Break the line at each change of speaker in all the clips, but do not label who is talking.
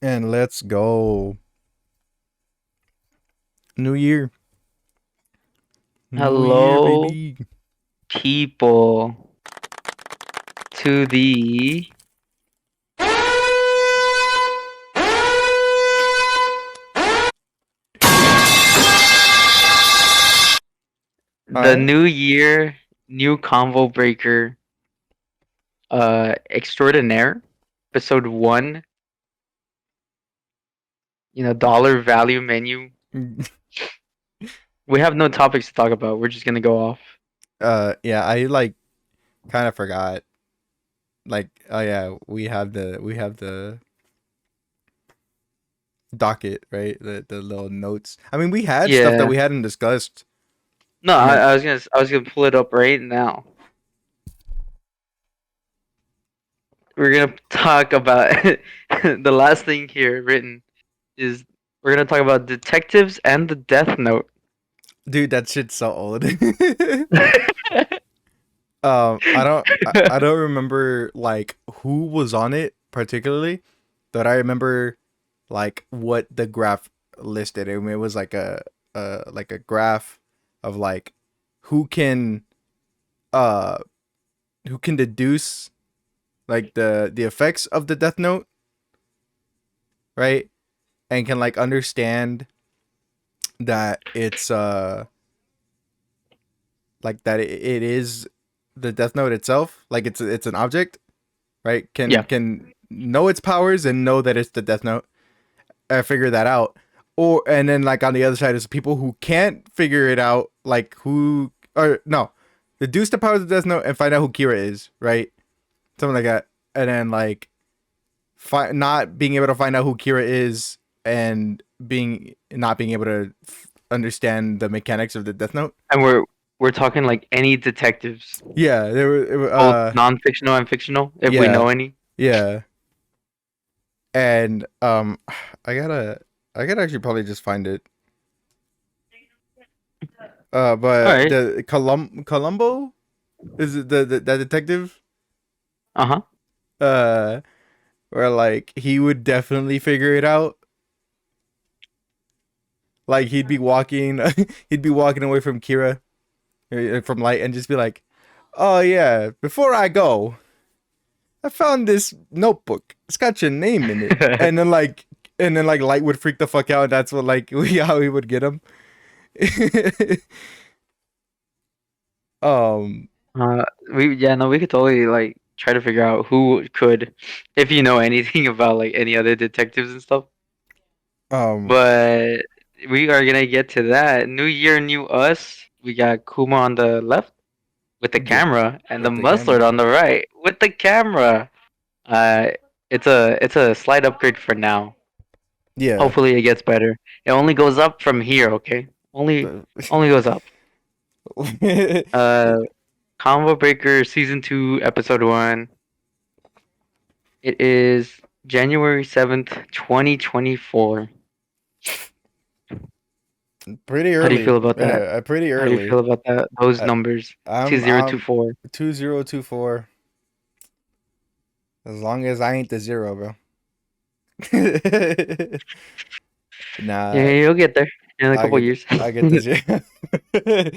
And let's go. New Year. New Year,
Hello,
baby.
people, to the
Alright.
new year, new convo breaker, extraordinaire, episode 1. Dollar value menu. We have no topics to talk about. We're just gonna go off.
Yeah, I like kind of forgot. Like, oh yeah, we have the docket, right? The little notes. I mean, we had stuff that
Yeah.
we hadn't discussed.
No,
I
I,
mean,
I was gonna pull it up right now. We're gonna talk about the last thing here written is we're gonna talk about detectives and the Death Note.
dude, that shit's so old. I don't remember like who was on it particularly, but I remember like what the graph listed. I mean, it was like a graph of like who can uh who can deduce like the effects of the Death Note, right? And can like understand that it's like that it is the Death Note itself, like it's an object, right?
Yeah.
Can know its powers and know that it's the Death Note. Figure that out. Or and then like on the other side is people who can't figure it out, like who or no, deduce the powers of Death Note and find out who Kira is, right? Something like that. And then like not being able to find out who Kira is and being not being able to understand the mechanics of the Death Note.
And we're talking like any detectives,
Yeah, there were
both non-fictional and fictional, if we
yeah,
know any.
yeah. And I gotta I gotta actually probably just find it.
All
But
right.
the Columbo is it the that detective?
Uh-huh.
Uh, where like he would definitely figure it out. Like he'd be walking away from Kira, from Light, and just be like, "Oh yeah, before I go, I found this notebook. It's got your name in it." And then like Light would freak the fuck out. And that's what like how he would get him. um,
we could totally like try to figure out who could, if you know anything about like any other detectives and stuff.
um,
But we are gonna get to that. New year, new us. We got Kuma on the left with the
with
camera and the
with the
Mustard
camera.
on the right with the camera. Uh, it's a slight upgrade for now.
Yeah.
Hopefully it gets better. It only goes up from here, okay? Only goes up. Uh Convo Breaker Season 2 Episode 1. It is January 7th, 2024.
Pretty
How do you
early.
feel about that?
Pretty
How do you
early.
feel about that? Those
I,
numbers.
I'm
2024.
2024. As long as I ain't the zero, bro.
Yeah,
Nah,
you'll get there in a couple years.
I get the zero. I'm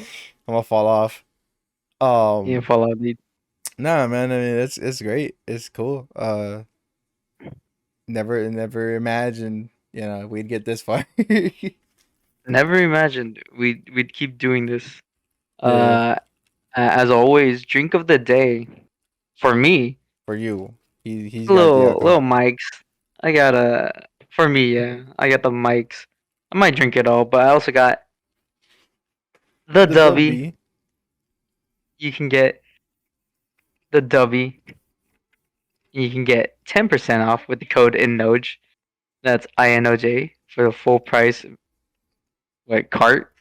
gonna fall off.
Yeah,
Um,
Fallout dude.
nah, man. I mean, it's great. It's cool. Never imagined we'd get this far.
Never imagined we'd keep doing this.
Yeah,
Uh as always, drink of the day for me.
for you. He's got the
Little
alcohol.
mics. I got a for me, yeah. I got the mics. I might drink it all, but I also got the
The
Dubby.
W.
You can get the Dubby. You can get 10% off with the code INoJ. That's INoJ for the full price like cart.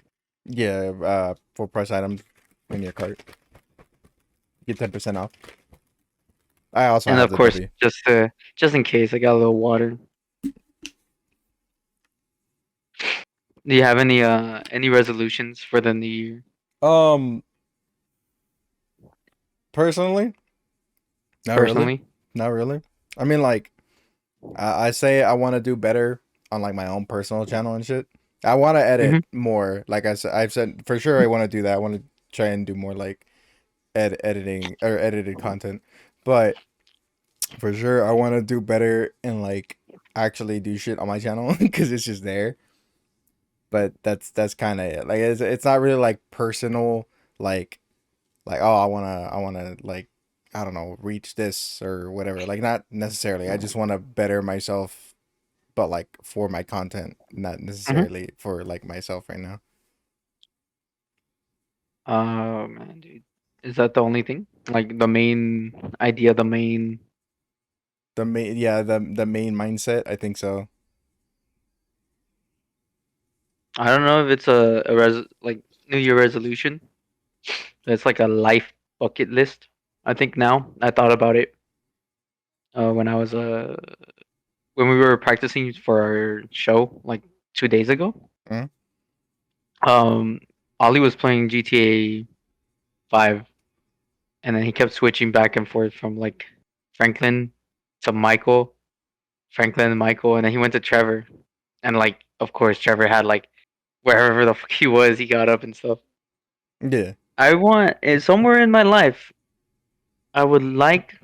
Yeah, full price items in your cart. Get 10% off. I also
And
have
of
the
course,
W.
just in case, I got a little water. Do you have any resolutions for the new year?
Um, personally, not really.
Personally?
Not really. I mean, like, I say I want to do better on like my own personal channel and shit. I want to edit
Hmm.
more. Like I said, I've said for sure I want to do that. I want to try and do more like editing or edited content. But for sure, I want to do better and like actually do shit on my channel because it's just there. But that's kind of it. Like it's not really like personal. Like oh I wanna like I don't know reach this or whatever. Like not necessarily. I just want to better myself, but like for my content, not
Hmm.
necessarily for like myself right now.
Oh man, dude, is that the only thing? Like the main idea, the main.
The main yeah the main mindset. I think so.
I don't know if it's a like New Year resolution. It's like a life bucket list. I think now I thought about it when I was when we were practicing for our show like 2 days ago.
Mm?
Um, Ollie was playing GTA 5, and then he kept switching back and forth from like Franklin to Michael, Franklin and Michael, and then he went to Trevor, and like of course Trevor had like wherever the fuck he was, he got up and stuff.
Yeah.
I want somewhere in my life, I would like,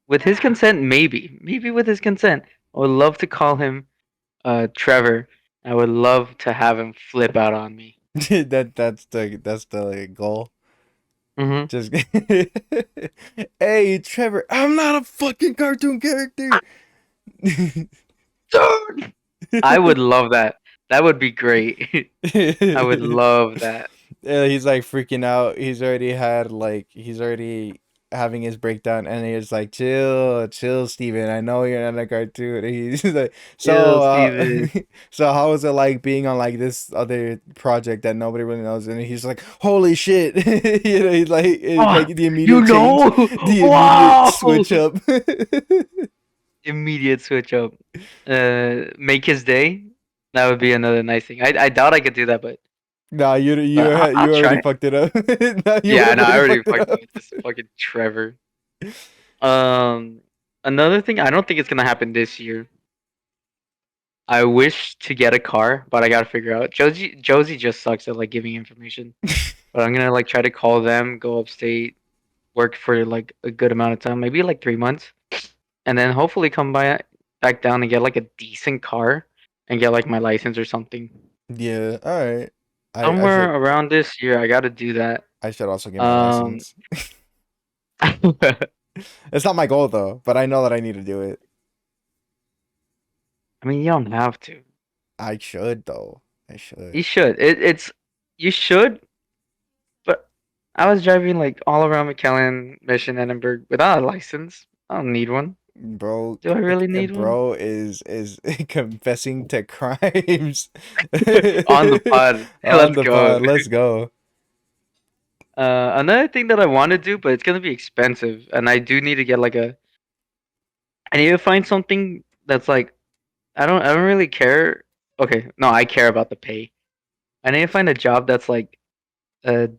with his consent, maybe with his consent, I would love to call him Trevor. I would love to have him flip out on me.
That's the like, goal.
Hmm.
Just hey Trevor, I'm not a fucking cartoon character.
Dude, I would love that. That would be great. I would love that.
Yeah, he's like freaking out. He's already having his breakdown, and he's like, "Chill, chill, Steven. I know you're not a cartoon." And he's like,
Yo,
"So,
Steven.
so how was it like being on like this other project that nobody really knows?" And he's like, "Holy shit!" It's
Oh,
like the
you
immediate change,
know?
the immediate
Wow!
switch up.
Immediate switch up. Make his day. That would be another nice thing. I doubt I could do that,
Nah,
but I'll
you already
try.
fucked it up. Nah, you
Yeah, no, I
already
already
fucked it
fucked up
up.
with this fucking Trevor. Um, Another thing, I don't think it's gonna happen this year. I wish to get a car, but I gotta figure out. Josie just sucks at like giving information. But I'm gonna like try to call them, go upstate, work for like a good amount of time, maybe like 3 months, and then hopefully come back down and get like a decent car and get like my license or something.
Yeah, all right. I should
Somewhere around this year, I gotta do that.
I should also get my
Um,
license.
I
It's not my goal though, but I know that I need to do it.
mean, you don't have to.
I should though. I should.
You should. It's you should, but I was driving like all around McAllen, Mission, Edinburgh without a license. I don't need one.
Bro,
Do I really need one?
bro is confessing to crimes
On the pod.
on
Let's
the
go.
pod. Let's go.
Another thing that I want to do, but it's gonna be expensive, and I do need to get like a. I need to find something that's like I don't really care. Okay, no, I care about the pay. I need to find a job that's like a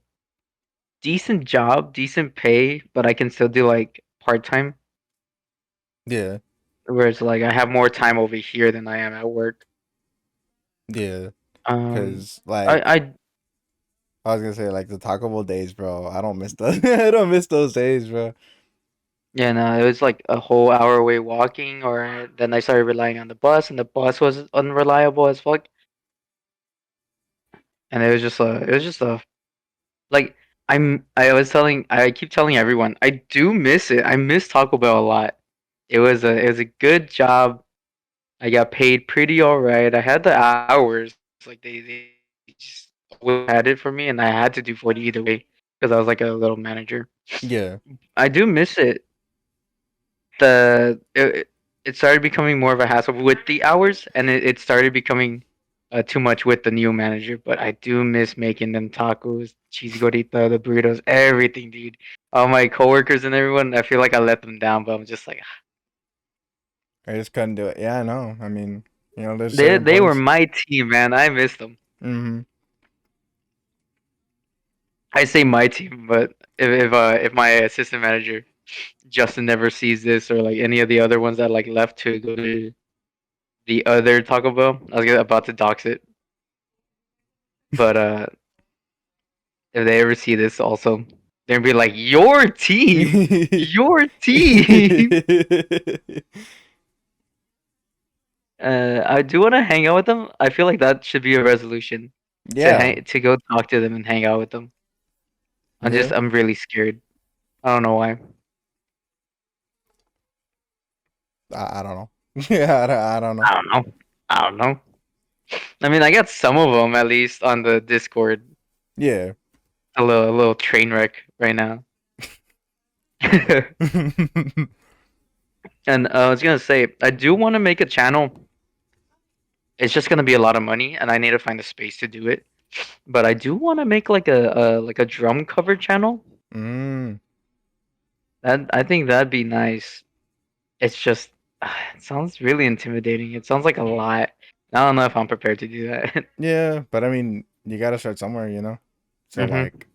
decent job, decent pay, but I can still do like part time,
Yeah,
where it's like I have more time over here than I am at work.
yeah.
Um,
Cause like
I
I was gonna say like the Taco Bell days, bro. I don't miss those. I don't miss those days, bro.
yeah, no, it was like a whole hour away walking, or then I started relying on the bus, and the bus was unreliable as fuck, and it was just a like I keep telling everyone I do miss it. I miss Taco Bell a lot. It was a good job. I got paid pretty alright. I had the hours. Like they just always had it for me, and I had to do 40 either way because I was like a little manager.
Yeah,
I do miss it. It started becoming more of a hassle with the hours, and it started becoming too much with the new manager. But I do miss making them tacos, cheesy gordita, the burritos, everything, dude. All my coworkers and everyone, I feel like I let them down, but I'm just like,
I just couldn't do it. Yeah, I know. I mean, there's certain
they were
points.
my team, man. I miss them.
Mm-hmm.
I say my team, but if my assistant manager. Justin never sees this or like any of the other ones that like left to go to the other Taco Bell. I was about to dox it, but if they ever see this, also they're gonna be like, your team." I do want to hang out with them. I feel like that should be a resolution
Yeah,
to go talk to them and hang out with them.
yeah.
I'm really scared. I don't know why.
I don't know. Yeah, I don't know.
I don't know. I don't know. I mean, I got some of them at least on the Discord.
Yeah.
A little train wreck right now. And I was gonna say, I do want to make a channel. It's just gonna be a lot of money, and I need to find a space to do it. But I do want to make like a drum cover channel.
Mm.
That I think that'd be nice. It's just it sounds really intimidating. It sounds like a lot. I don't know if I'm prepared to do that.
Yeah, but I mean, you gotta start somewhere, you know? So,
hmm
like,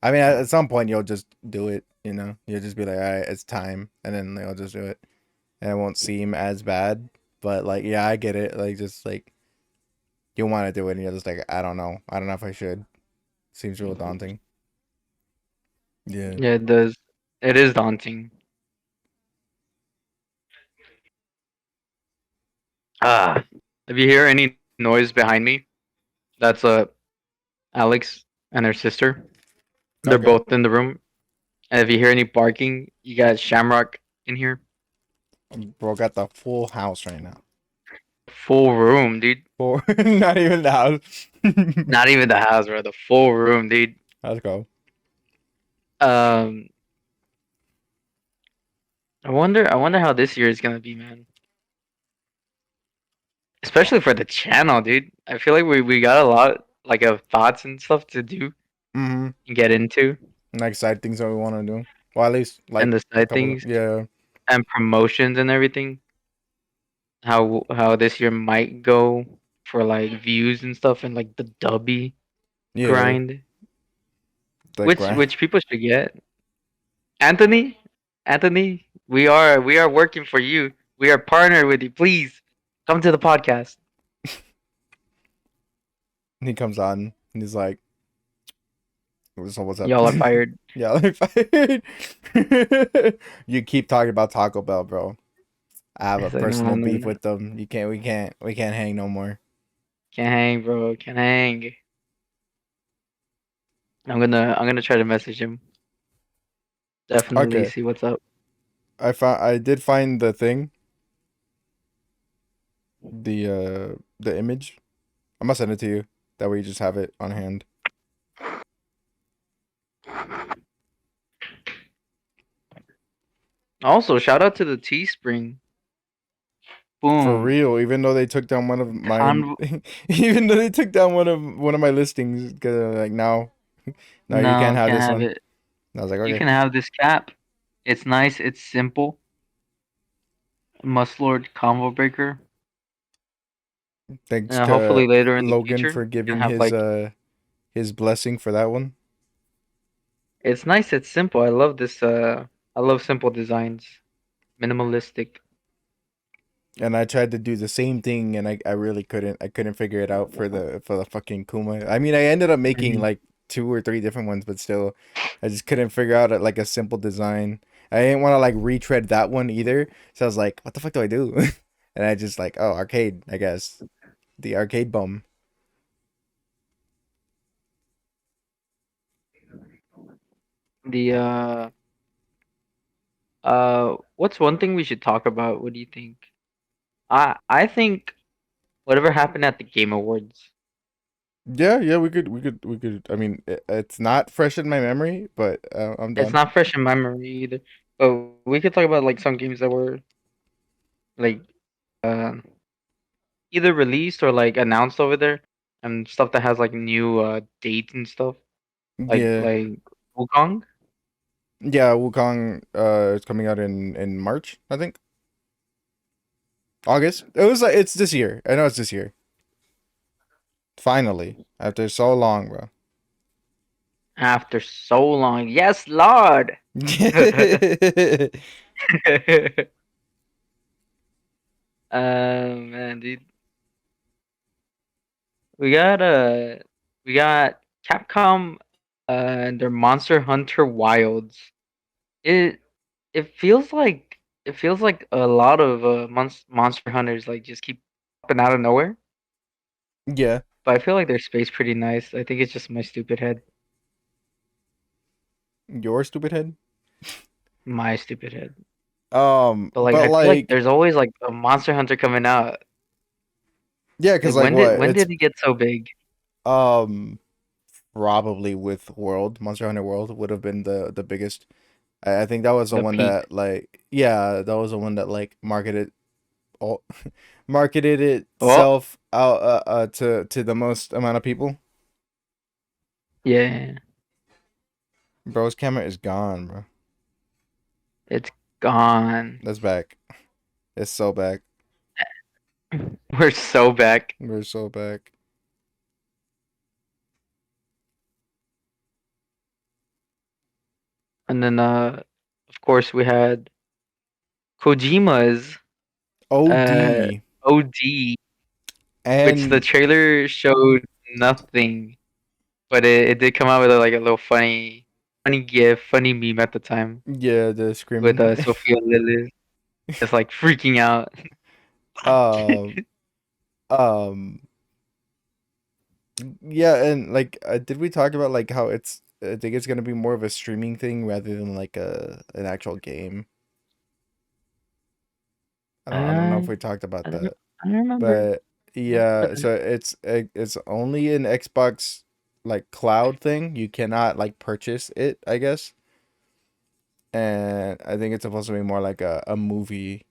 I mean, at some point, you'll just do it, you know? You'll just be like, all right, it's time. And then you'll just do it. And it won't seem as bad. But, like, yeah, I get it. Like, just like, you want to do it, and you're just like, I don't know. I don't know if I should. Seems real daunting. Yeah.
Yeah, it does. It is daunting. Ah, if you hear any noise behind me, that's Alex and her sister. They're
Okay.
both in the room. And if you hear any barking, you got Shamrock in here.
Bro, got the full house right now.
Full room, dude.
Full, not even the house.
Not even the house, bro. The full room, dude.
Let's go.
Um, I wonder how this year is gonna be, man. Especially for the channel, dude. I feel like we got a lot like of thoughts and stuff to do
Mm-hmm.
and get into,
Like, side things that we want to do. Well, at least,
and
like,
the
a
side
couple of,
things
yeah.
and promotions and everything. How this year might go for like views and stuff and like the dubby
Yeah.
grind,
The grind.
which people should get. Anthony, Anthony, we are working for you. We are partnered with you. Please come to the podcast.
He comes on and he's like, so what's up?
Y'all are fired.
Yeah, like fired. You keep talking about Taco Bell, bro. I have a
It's like no,
personal
no,
beef
no.
with them. We can't hang no more.
Can't hang, bro. Can't hang. I'm gonna try to message him. Definitely
Okay.
see what's up.
I did find the thing, the image. I'm gonna send it to you. That way you just have it on hand.
Also, shout out to the Teespring.
For
Boom.
real, even though they took down one of mine,
Con
even though they took down one of my listings, cause like no, you can't
no,
have
can't
this
have
one.
it.
And I was like,
You
okay,
can have this cap. It's nice, it's simple. Mustlord ConvoBreaker.
thanks to
Hopefully later in the
Logan
future,
for
we can
giving
have like
his blessing for that one.
it's nice, it's simple. I love this I love simple designs. Minimalistic.
And I tried to do the same thing, and I really couldn't. I couldn't figure it out for the fucking Kuma. I mean, I ended up making
Mhm.
like two or three different ones, but still, I just couldn't figure out like a simple design. I didn't want to like retread that one either, so I was like, what the fuck do I do? And I just like, oh, arcade, I guess. The arcade bum.
The what's one thing we should talk about? What do you think? I think whatever happened at the Game Awards.
Yeah, yeah, we could. I mean, it's not fresh in my memory, but I'm
It's
done.
not fresh in my memory either. But we could talk about like some games that were like uh, either released or like announced over there, and stuff that has like new dates and stuff.
Yeah,
Like Wukong.
yeah. Wukong is coming out in March, I think. August. It was like it's this year. I know it's this year. Finally, after so long, bro.
After so long. Yes, Lord. Man, dude, we got we got Capcom, and their Monster Hunter Wilds. It it feels like a lot of Monster Hunters like just keep popping out of nowhere.
Yeah,
But I feel like their space pretty nice. I think it's just my stupid head.
your stupid head.
My stupid head. But like
But
I feel like
like,
there's always like a Monster Hunter coming out.
yeah, cause
Like
like what?
when
It's
did he get so big?
um probably with World Monster Hunter World would have been the biggest. I think that was the
The
one
peak.
that like yeah, that was the one that like all marketed
Oh,
itself out to the most amount of people.
yeah.
Bro's camera is gone, bro.
It's gone.
That's back. It's so back.
We're so back.
We're so back.
And then of course we had Kojima's uh
OD
OD, which the
and
trailer showed nothing. But it did come out with like a little funny gif, funny meme at the time
yeah, the
with
screaming.
Sophia Lillis just like freaking out.
um um yeah, and like did we talk about like how it's I think it's gonna be more of a streaming thing rather than like a an actual game. I don't know if
I
we talked
I
about
don't
that.
I don't remember.
But
I don't
yeah,
remember.
so it's only an Xbox like cloud thing. You cannot like purchase it, I guess. And I think it's supposed to be more like a movie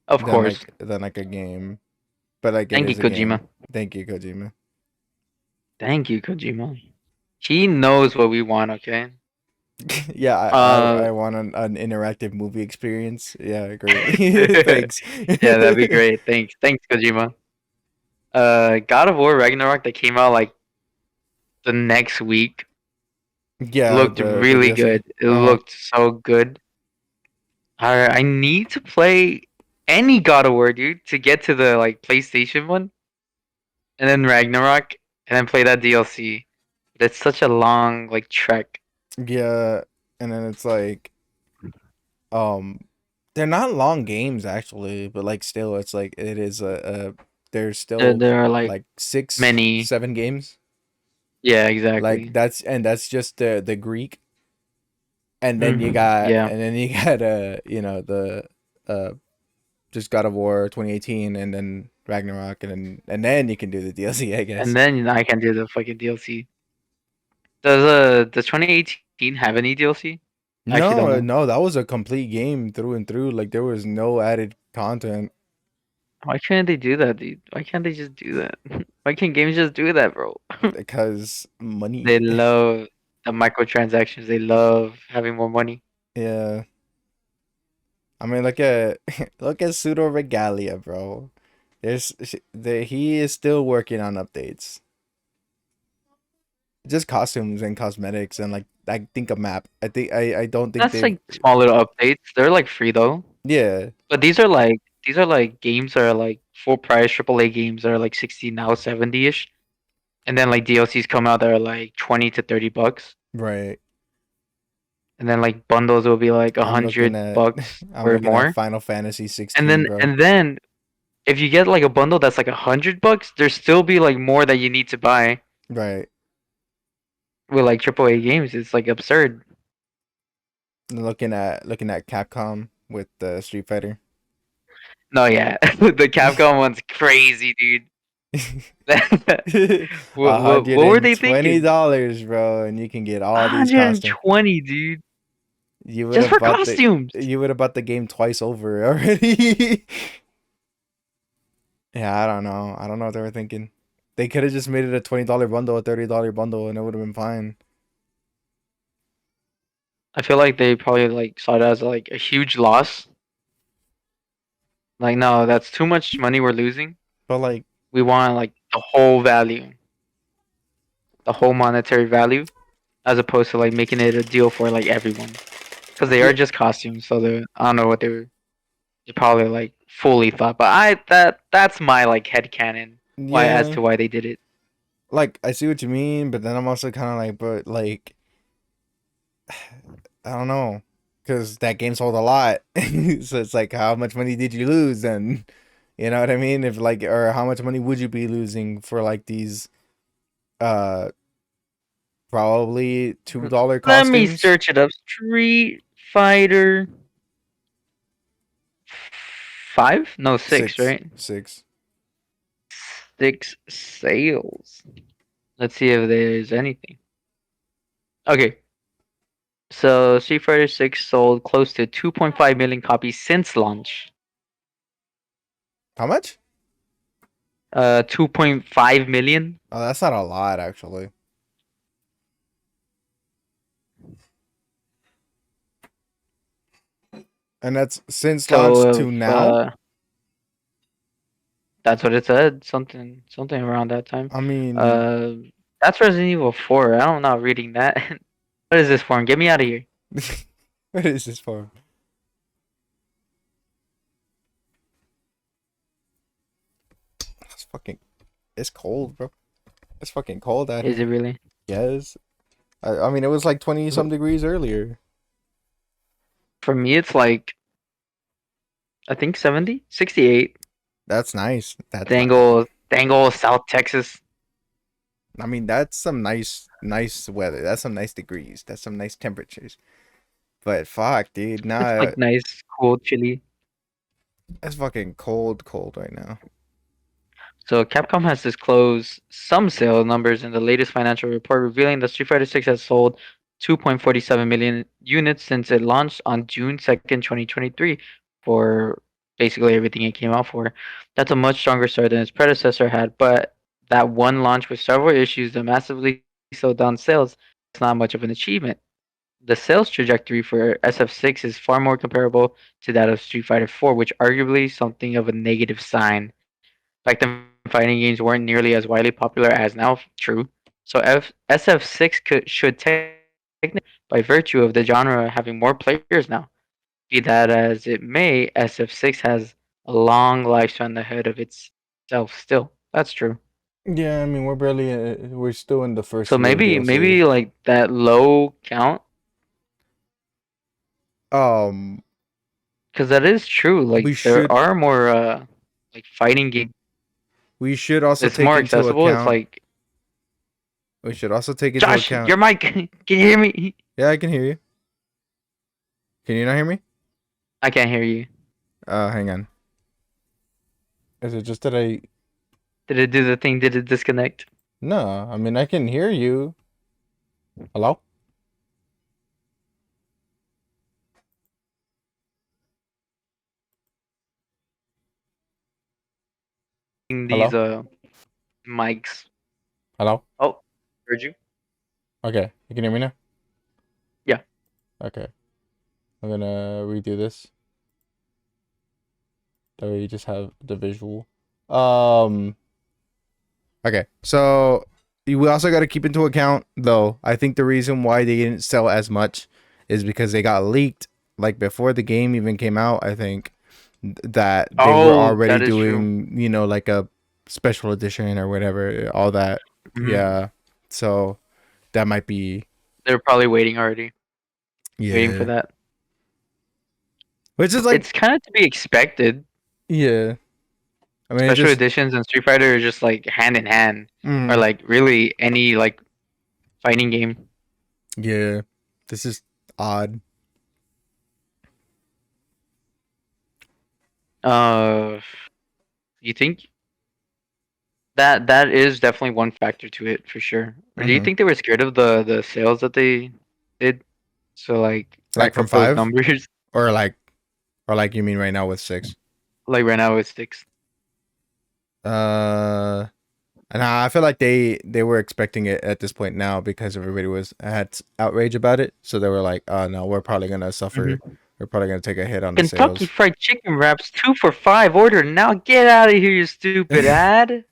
Of course.
than like a game. But like it
Thank you,
is a game.
Kojima.
Thank you, Kojima.
Thank you, Kojima. He knows what we want, okay?
Yeah,
Uh
I want an interactive movie experience. Yeah, great. Thanks.
yeah, that'd be great. Thanks. Thanks, Kojima. God of War Ragnarok that came out like the next week
Yeah,
looked
the
really
DLC.
good. It
Uh-huh.
looked so good. I need to play any God of War, dude, to get to the like PlayStation one, and then Ragnarok, and then play that DLC. That's such a long like trek.
Yeah, and then it's like um they're not long games actually, but like still it's like it is a there's still
There are like
like six,
many.
7 games.
Yeah,
Like
exactly.
that's just the Greek, and then
Yeah,
you got uh just God of War 2018 and then Ragnarok and then you can do the DLC, I
and
guess.
then I can do the fucking DLC. Does 2018 have any DLC? I actually don't
No,
know.
no, that was a complete game through and through. Like there was no added content
Why can't they do that, dude? Why can't they just do that? Why can't games just do that, bro?
because money.
They love the microtransactions. They love having more money.
Yeah. I mean, look at look at Pseudo Regalia, bro. He is still working on updates. Just costumes and cosmetics and like I think a map. I don't think
That's
they've
like small little updates. They're like free though.
yeah,
But these are like games that are like full price AAA games that are like 60 now 70 ish. And then like DLCs come out that are like 20 to 30 bucks.
right.
And then like bundles will be like a
I'm looking
hundred
at
bucks
I'm
or
looking at
more.
Final Fantasy 16, bro.
And then if you get like a bundle that's like 100 bucks, there's still be like more that you need to buy
Right.
with like AAA games. It's like absurd.
Looking at Capcom with the Street Fighter.
No, yeah, the Capcom one's crazy, dude.
hundred
What were
and
they
twenty
thinking?
dollars, bro, and you can get all these costumes.
120, dude,
You would
just
have
for
bought
costumes.
the game twice over already. Yeah, I don't know. I don't know what they were thinking. They could have just made it a $20 bundle, a $30 bundle, and it would have been fine.
I feel like they probably like saw it as like a huge loss. Like, no, that's too much money we're losing.
But like,
We want like the whole value. the whole monetary value, as opposed to like making it a deal for like everyone, because they
Yeah,
are just costumes. So I don't know what they probably like fully thought, but that's my like headcanon why as
yeah.
to why they did it.
Like I see what you mean, but then I'm also kind of like, but like I don't know, because that game sold a lot, so it's like, how much money did you lose then? You know what I mean? If like, or how much money would you be losing for like these uh probably $2
Let me
costumes?
search it up. Street Fighter 5? No, 6,
Six,
right?
six.
6 sales. Let's see if there's anything. Okay, so Street Fighter 6 sold close to 2.5 million copies since launch.
How much?
2.5 million.
Oh, that's not a lot actually. And that's since launch
So
to
if
now.
that's what it said, something around that time.
I mean,
Uh, that's Resident Evil 4. I'm not reading that. What is this for? Get me out of here.
what is this for? It's fucking. It's cold, bro. It's fucking cold out
Is it
here.
really?
Yes. I mean, it was like 20 some degrees earlier.
For me, it's like I think 70, 68.
That's nice. That's not.
Dangle, South Texas.
I mean, that's some nice weather. That's some nice degrees. That's some nice temperatures. But fuck, dude,
It's
nah,
like nice, cool, chilly.
it's fucking cold right now.
So Capcom has disclosed some sales numbers in the latest financial report, revealing that Street Fighter 6 has sold 2.47 million units since it launched on June 2nd, 2023, for basically everything it came out for. That's a much stronger start than its predecessor had, but that one launch with several issues that massively slowed down sales is not much of an achievement. The sales trajectory for SF6 is far more comparable to that of Street Fighter 4, which arguably something of a negative sign. Back then, fighting games weren't nearly as widely popular as now. True. So SF6 should technically, by virtue of the genre having more players now. Be that as it may, SF6 has a long lifespan ahead of itself. Still, that's true.
Yeah, I mean, we're still in the first
So
year of DLC.
maybe like that low count,
Um,
because that is true. Like
we
there
should
are more like fighting games.
we should also
It's
take
more
into
accessible. It's
account.
like
We should also take into
Josh,
account.
your mic. Can you hear me?
Yeah, I can hear you. Can you not hear me?
I can't hear you.
Hang on. Is it just that I?
Did it do the thing? Did it disconnect?
No, I mean I can hear you. Hello?
These
Hello?
mics.
Hello?
Oh, heard you.
Okay, you can hear me now.
Yeah.
Okay, I'm gonna redo this. That way you just have the visual. Um. Okay, so we also got to keep into account, though. I think the reason why they didn't sell as much is because they got leaked, like before the game even came out. I think that they were
Oh,
already
that is true.
doing, like a special edition or whatever, all that.
Hmm.
Yeah, so that might be,
They're probably waiting already, waiting for
yeah.
that.
Which is like,
It's kind of to be expected.
yeah. I mean, it
Special
just,
editions and Street Fighter are just like hand in hand, or
mm,
like really any like fighting game.
yeah. This is odd.
Uh, you think that is definitely one factor to it for sure. Or do you
Hmm.
think they were scared of the sales that they did? So like
Like
back
from
up those
five,
numbers.
or like, you mean right now with six?
Like right now with six.
Uh, and I feel like they were expecting it at this point now because everybody was had outrage about it. So they were like, "Oh no, we're probably gonna suffer.
Hmm.
We're probably gonna take a hit on the
Kentucky
sales."
Fried Chicken wraps 2 for $5. Order now. Get out of here, you stupid ad.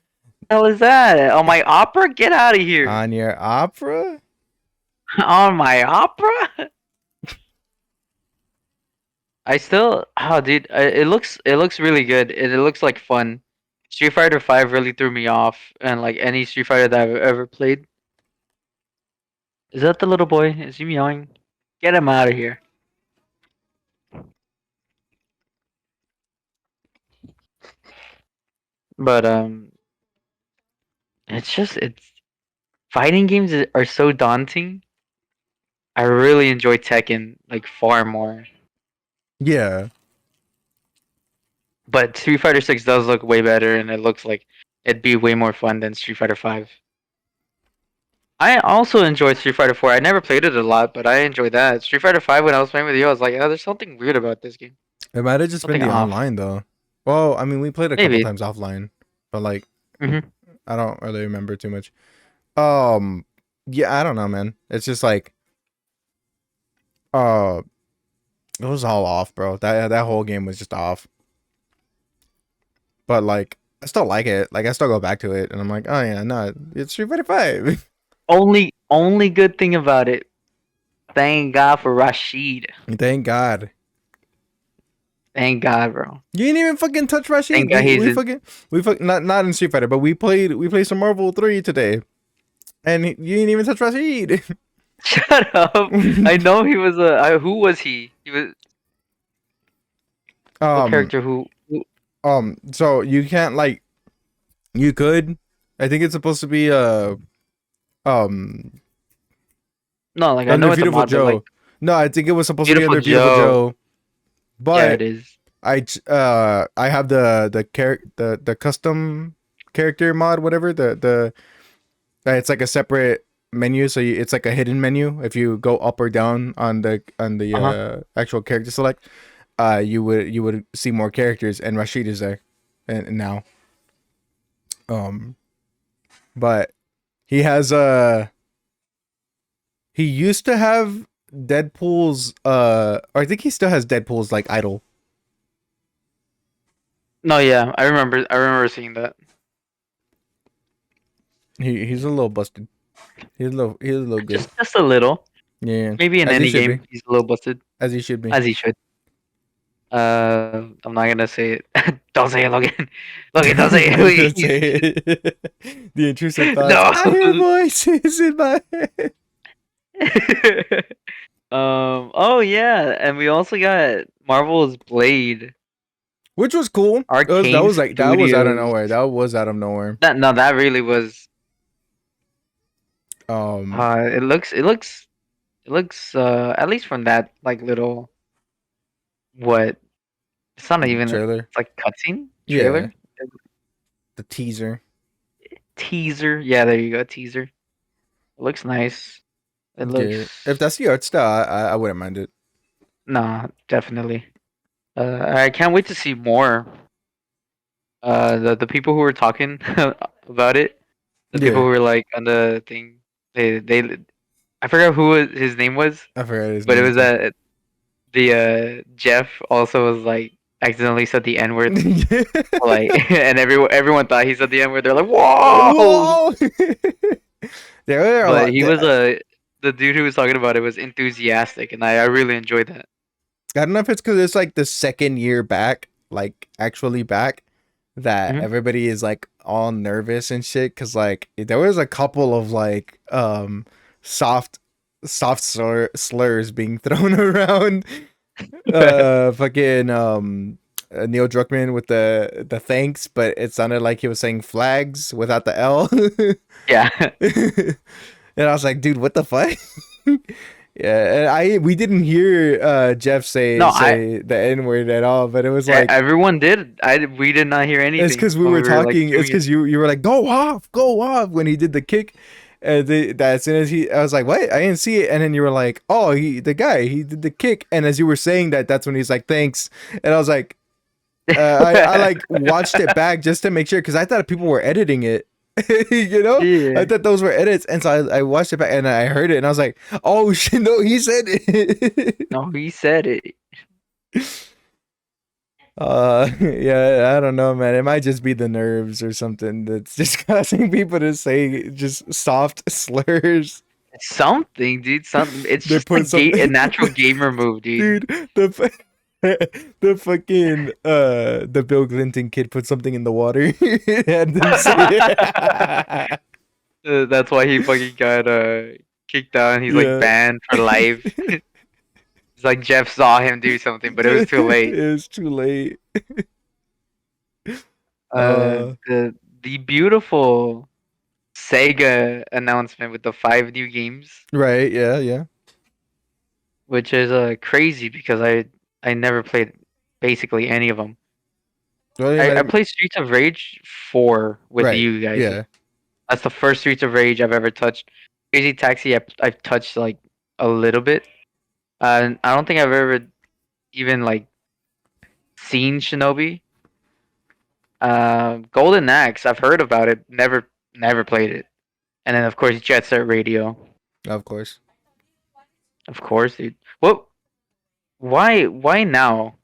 hell is that? On my opera? Get out of here!
On your opera?
On my opera? I still, oh dude, it looks really good. It looks like fun. Street Fighter 5 really threw me off, and like any Street Fighter that I've ever played. Is that the little boy? Is he meowing? Get him out of here. But it's fighting games are so daunting. I really enjoy Tekken like far more.
Yeah.
But Street Fighter 6 does look way better, and it looks like it'd be way more fun than Street Fighter 5. I also enjoyed Street Fighter 4. I never played it a lot, but I enjoyed that. Street Fighter 5, when I was playing with you, I was like, oh, there's something weird about this game.
It might have just been
Something
the
off.
online though. Well, I mean, we played a couple
Maybe.
times offline, but like,
Hmm.
I don't really remember too much. Um, yeah, I don't know, man. It's just like, uh, it was all off, bro. That whole game was just off. But like, I still like it. Like, I still go back to it, and I'm like, oh yeah, no, it's Street Fighter 5.
Only good thing about it. Thank God for Rashid.
Thank God.
Thank God, bro.
You didn't even fucking touch Rashid.
Thank God
We
he's
we
in.
fucking we fuck not in Street Fighter, but we played some Marvel 3 today, and you didn't even touch Rashid.
Shut up. I know he was a. Who was he? He was what
um
character? Who?
so you can't like you could. I think it's supposed to be um
No, like I know
under
it's a
Beautiful
mod, but like
Joe. No, I think it was supposed to be
Beautiful
under Beautiful
Joe.
Joe,
Yeah, it
but
is.
I have the custom character mod, whatever, the it's like a separate menu, so it's like a hidden menu. If you go up or down on the
Uh huh.
actual character select, you would see more characters, and Rashid is there, and now, um, but he has he used to have Deadpool's or I think he still has Deadpool's like idol.
No, yeah, I remember. I remember seeing that.
He's a little busted. He's a little good.
Just a little.
Yeah,
Maybe in
as he
any
should be,
game, he's a little busted,
as he should be.
as he should. I'm not gonna say it. Don't say it, Logan. Logan, don't say it,
Don't say
please.
it. The intrusive thoughts.
No.
I hear voices in my head.
Oh yeah, and we also got Marvel's Blade.
Which was cool. That
Arcane
was like that was out of
Studios.
nowhere. That was out of nowhere.
That no, that really was.
Um,
It looks. At least from that like little what? It's not even.
trailer.
It's like cutscene
Yeah,
trailer
the teaser.
teaser. Yeah, there you go, teaser. It looks nice. It
Yeah, if
looks.
that's the art style, I wouldn't mind it.
Nah, definitely. I can't wait to see more. The people who were talking about it, the people
Yeah,
who were like on the thing, they I forgot who his name was,
I forgot his
but it
name
was
too.
the Jeff also was like accidentally said the N word, like, and everyone thought he said the N word. They're like, whoa!
Whoa! There were a
But
lot.
he was the dude who was talking about it was enthusiastic, and I really enjoyed that.
I don't know if it's because it's like the second year back, like actually back, that
Hmm.
everybody is like all nervous and shit. Because like there was a couple of like soft slurs being thrown around. Fucking Neil Druckmann with the thanks, but it sounded like he was saying flags without the L.
Yeah.
And I was like, dude, what the fuck? Yeah, and we didn't hear Jeff
No,
say the N word at all, but it was like
everyone did. We did not hear
it's
anything
because we
when
were
we were like
talking. It's
doing it.
because you were like, go off when he did the kick. And that as soon as I was like, what? I didn't see it. And then you were like, oh, the guy, he did the kick. And as you were saying that, that's when he's like, thanks. And I was like, I like watched it back just to make sure because I thought people were editing it. You know, I
Yeah.
thought those were edits, and so I watched it back and I heard it, and I was like, "Oh shit, no, he said it."
No, he said it.
Yeah, I don't know, man. It might just be the nerves or something that's just causing people to say just soft slurs.
It's something, dude. Something. It's
They
just
put
a
something,
natural gamer move, dude.
dude. The fucking the Bill Clinton kid put something in the water and them say it.
That's why he fucking got kicked out. And he's like
Yeah.
banned for life. It's like Jeff saw him do something, but it was too late.
It's too late.
Uh,
Uh,
the the beautiful Sega announcement with the 5 new games,
right. Yeah. Yeah.
which is crazy because I never played basically any of them.
Well,
I played Streets of Rage 4 with
right.
you guys.
Yeah.
That's the first Streets of Rage I've ever touched. Crazy Taxi I've touched like a little bit. I don't think I've ever even like seen Shinobi. Golden Axe I've heard about it, never played it. And then of course Jet Set Radio,
Of course.
of course, dude. What? Why now?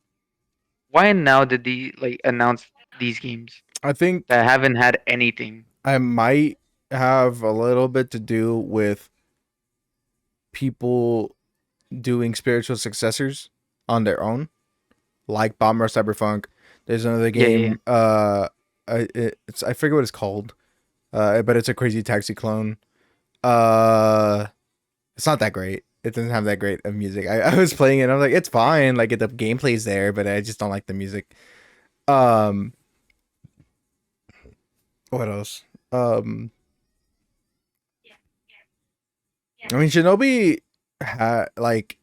Why now did the like announce these games
I think
that haven't had anything?
I might have a little bit to do with people doing spiritual successors on their own, like Bomber Cyberpunk. There's another
Yeah, yeah, yeah.
game. It's I forget what it's called. But it's a Crazy Taxi clone. Uh, it's not that great. It doesn't have that great of music. I was playing it. And I was like, it's fine. Like the gameplay's there, but I just don't like the music. Um, what else? I mean, Shinobi like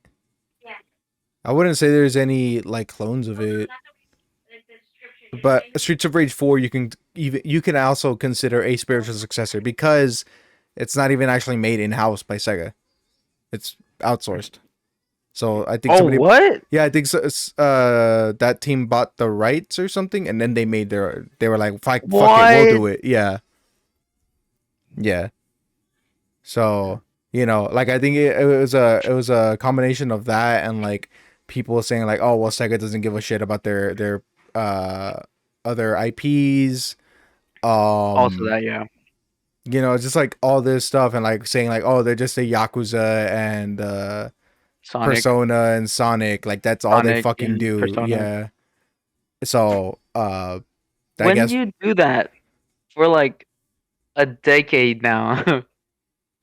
I wouldn't say there's any like clones of it, but Streets of Rage 4 you can also consider a spiritual successor because it's not even actually made in house by Sega. It's outsourced. So I think
Oh,
somebody,
what?
yeah, I think so, that team bought the rights or something, and then they made they were like, fuck it, we'll
What?
do it. Yeah, yeah. So like I think it was a combination of that and like people saying like, oh well, Sega doesn't give a shit about their uh other IPs.
Also
Um,
that, yeah.
just like all this stuff and like saying like, oh, they're just a Yakuza and
Sonic,
Persona and Sonic, like that's all they
Sonic,
fucking
and
do.
Persona.
Yeah. So, I
When
guess
you do that for like a decade now,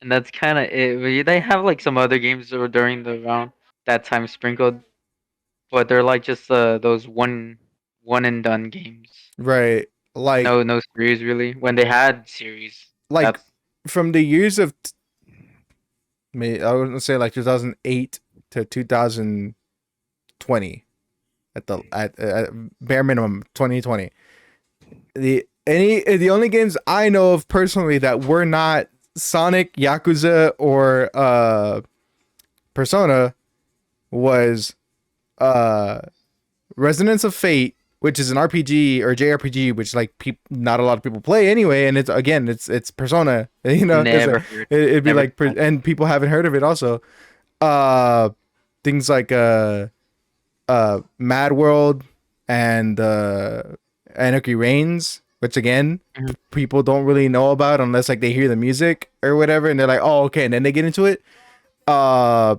and that's kind of it. They have like some other games that were during the round that time sprinkled, but they're like just those one and done games.
right,
No series really. When they had series,
like
that's
from the years of I wouldn't say like 2008 to 2020 at bare minimum 2020. The only games I know of personally that were not Sonic, Yakuza, or Persona was uh Resonance of Fate, which is an RPG or JRPG, which like not a lot of people play anyway, and it's Persona, it's
never
like
heard,
it'd be
never
like
touched.
and people haven't heard of it also. Uh, things like Mad World and Anarchy Reigns, which again
Mhm.
people don't really know about unless like they hear the music or whatever, and they're like, oh okay, and then they get into it. Uh,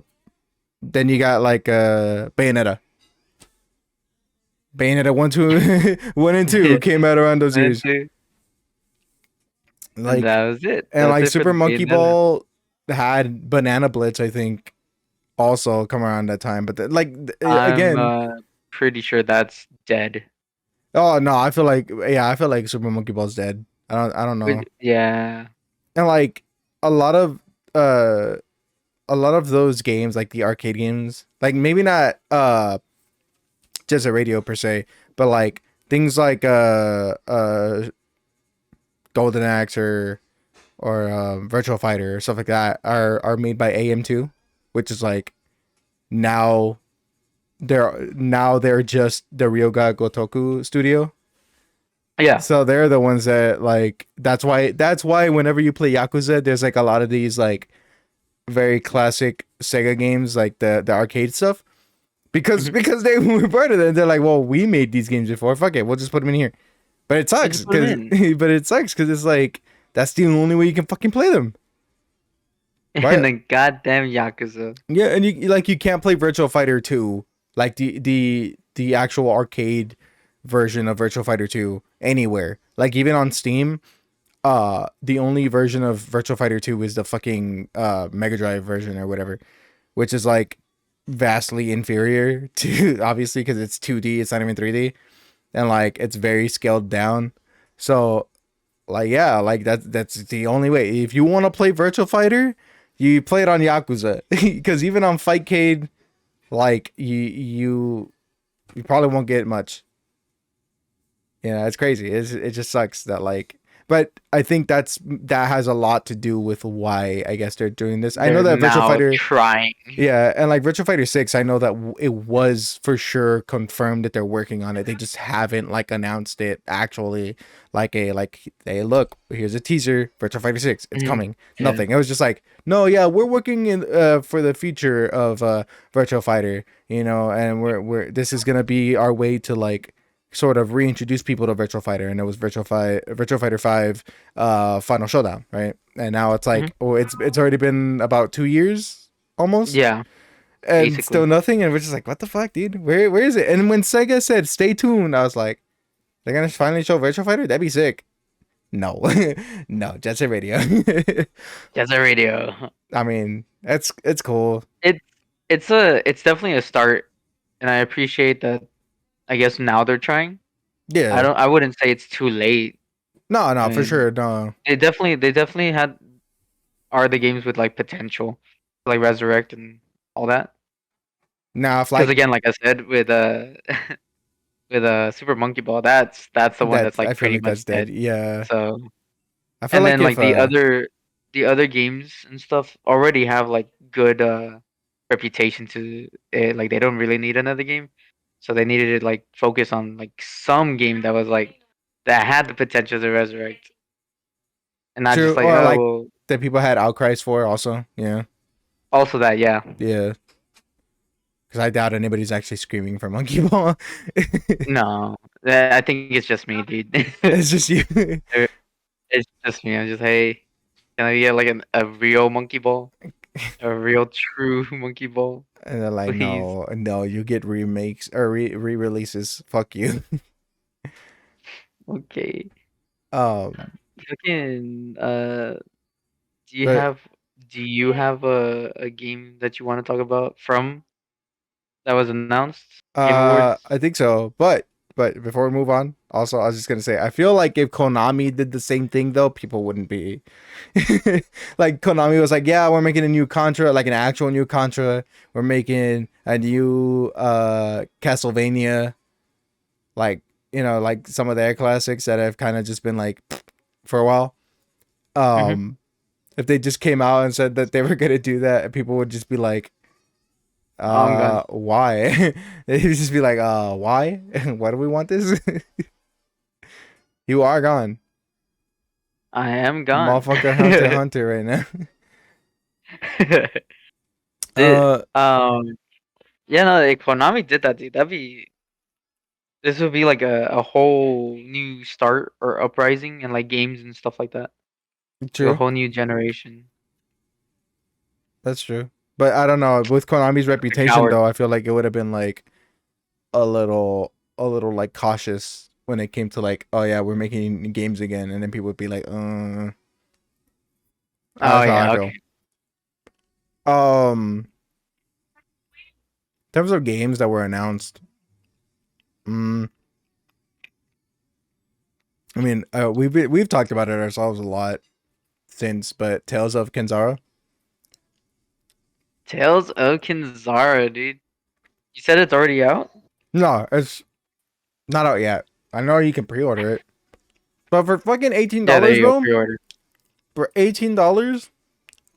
then you got like Bayonetta. Bayonetta 1, 2, 1 and 2 came out around those
And
years.
two, and
Like
that was it.
and
That's
like
it for
Super
the
Monkey
Bayonetta.
Ball had Banana Blitz, I think, also come around that time. But
I'm
again,
pretty sure that's dead.
oh no, I feel like Super Monkey Ball's dead. I don't know.
Yeah,
And like a lot of uh a lot of those games, like the arcade games, like maybe not just a radio per se, but like things like Golden Axe or Virtual Fighter or stuff like that are made by AM2, which is like now they're just the Ryoga Gotoku studio.
yeah.
So they're the ones that like that's why whenever you play Yakuza, there's like a lot of these like very classic Sega games like the arcade stuff. because
Mhm.
because they were part of it. They're like, well, we made these games before. Fuck it, we'll just put them in here. But it
I
sucks
just put them
because
in,
it's like that's the only way you can fucking play them, right?
and then goddamn Yakuza.
Yeah, and you can't play Virtual Fighter 2, like the actual arcade version of Virtual Fighter 2 anywhere. Like even on Steam, the only version of Virtual Fighter 2 is the fucking Mega Drive version or whatever, which is like vastly inferior to obviously because it's 2D, it's not even 3D, and like it's very scaled down. So like yeah, like that's the only way. If you want to play Virtual Fighter, you play it on Yakuza because even on Fightcade, like you probably won't get much. Yeah, it's crazy. It just sucks that like, but I think that has a lot to do with why I guess they're doing this. I know
They're
that Virtual
now
Fighter,
trying.
yeah, and like Virtual Fighter 6, I know that it was for sure confirmed that they're working on it. They just haven't like announced it actually like hey, look, here's a teaser, Virtual Fighter 6, it's
Mhm.
coming.
Yeah.
Nothing. It was just like, no, yeah, we're working in for the future of Virtual Fighter, and we're this is going to be our way to like sort of reintroduce people to Virtual Fighter, and it was Virtual Fighter 5 Final Showdown, right? And now it's
Mhm.
like, oh, it's already been about 2 years almost,
Yeah,
and still
basically.
nothing. And we're just like, what the fuck, dude? Where is it? And when Sega said stay tuned, I was like, they're gonna finally show Virtual Fighter? That'd be sick. No, no, Jet Set Radio.
Just a radio.
I mean, it's cool.
It's it's definitely a start, and I appreciate that. I guess now they're trying.
Yeah,
I wouldn't say it's too late.
no,
I
no, for
mean,
sure, no.
they definitely had are the games with like potential, like Resurrect and all that.
Now if
Because
like
again, like I said, with with Super Monkey Ball, that's the one that's
I
like
feel
pretty
like that's
much
dead.
dead.
Yeah,
So
I feel
and
like
then
if
like the other games and stuff already have like good reputation to it. Like they don't really need another game, so they needed to like focus on like some game that was like that had the potential to resurrect, and not
true,
just like
or
oh
like
well.
that people had outcries for also. Yeah,
Also that yeah.
yeah. Because I doubt anybody's actually screaming for Monkey Ball.
No, I think it's just me, dude.
It's just you.
It's just me. I'm just hey, can I get like a real monkey ball, a real true monkey ball,
And they're like,
please?
no, no, you get remakes or re-releases. Fuck you.
Okay.
Um,
Fucking do you
but
have a game that you want to talk about from that was announced? Game Awards?
I think so. But before we move on, also I was just gonna say, I feel like if Konami did the same thing though, people wouldn't be like Konami was like, yeah, we're making a new Contra, like an actual new Contra. We're making a new Castlevania, like like some of their classics that have kind of just been like for a while.
Mm-hmm.
Um, if they just came out and said that they were gonna do that, people would just be like,
I'm gone.
why? They'd just be like, why? Why do we want this? You are gone,
I am gone.
motherfucker. Hunter, Hunter, right now.
Did
Uh,
yeah, no, if Konami did that, dude. This would be like a whole new start or uprising and like games and stuff like that. Like a
true.
whole new generation.
That's true. But I don't know. With Konami's
The
reputation,
coward.
though, I feel like it would have been like a little like cautious when it came to like, oh yeah, we're making games again, and then people would be like,
Oh
that's how I
yeah,
feel.
okay.
In terms of games that were announced, mm, I mean, we've talked about it ourselves a lot since, but Tales of Kenzara.
Tales of Kinzara, dude. You said it's already out?
No, it's not out yet. I know you can pre-order it, but for fucking eighteen
Yeah, there
dollars,
you go,
bro,
pre-order.
for $18,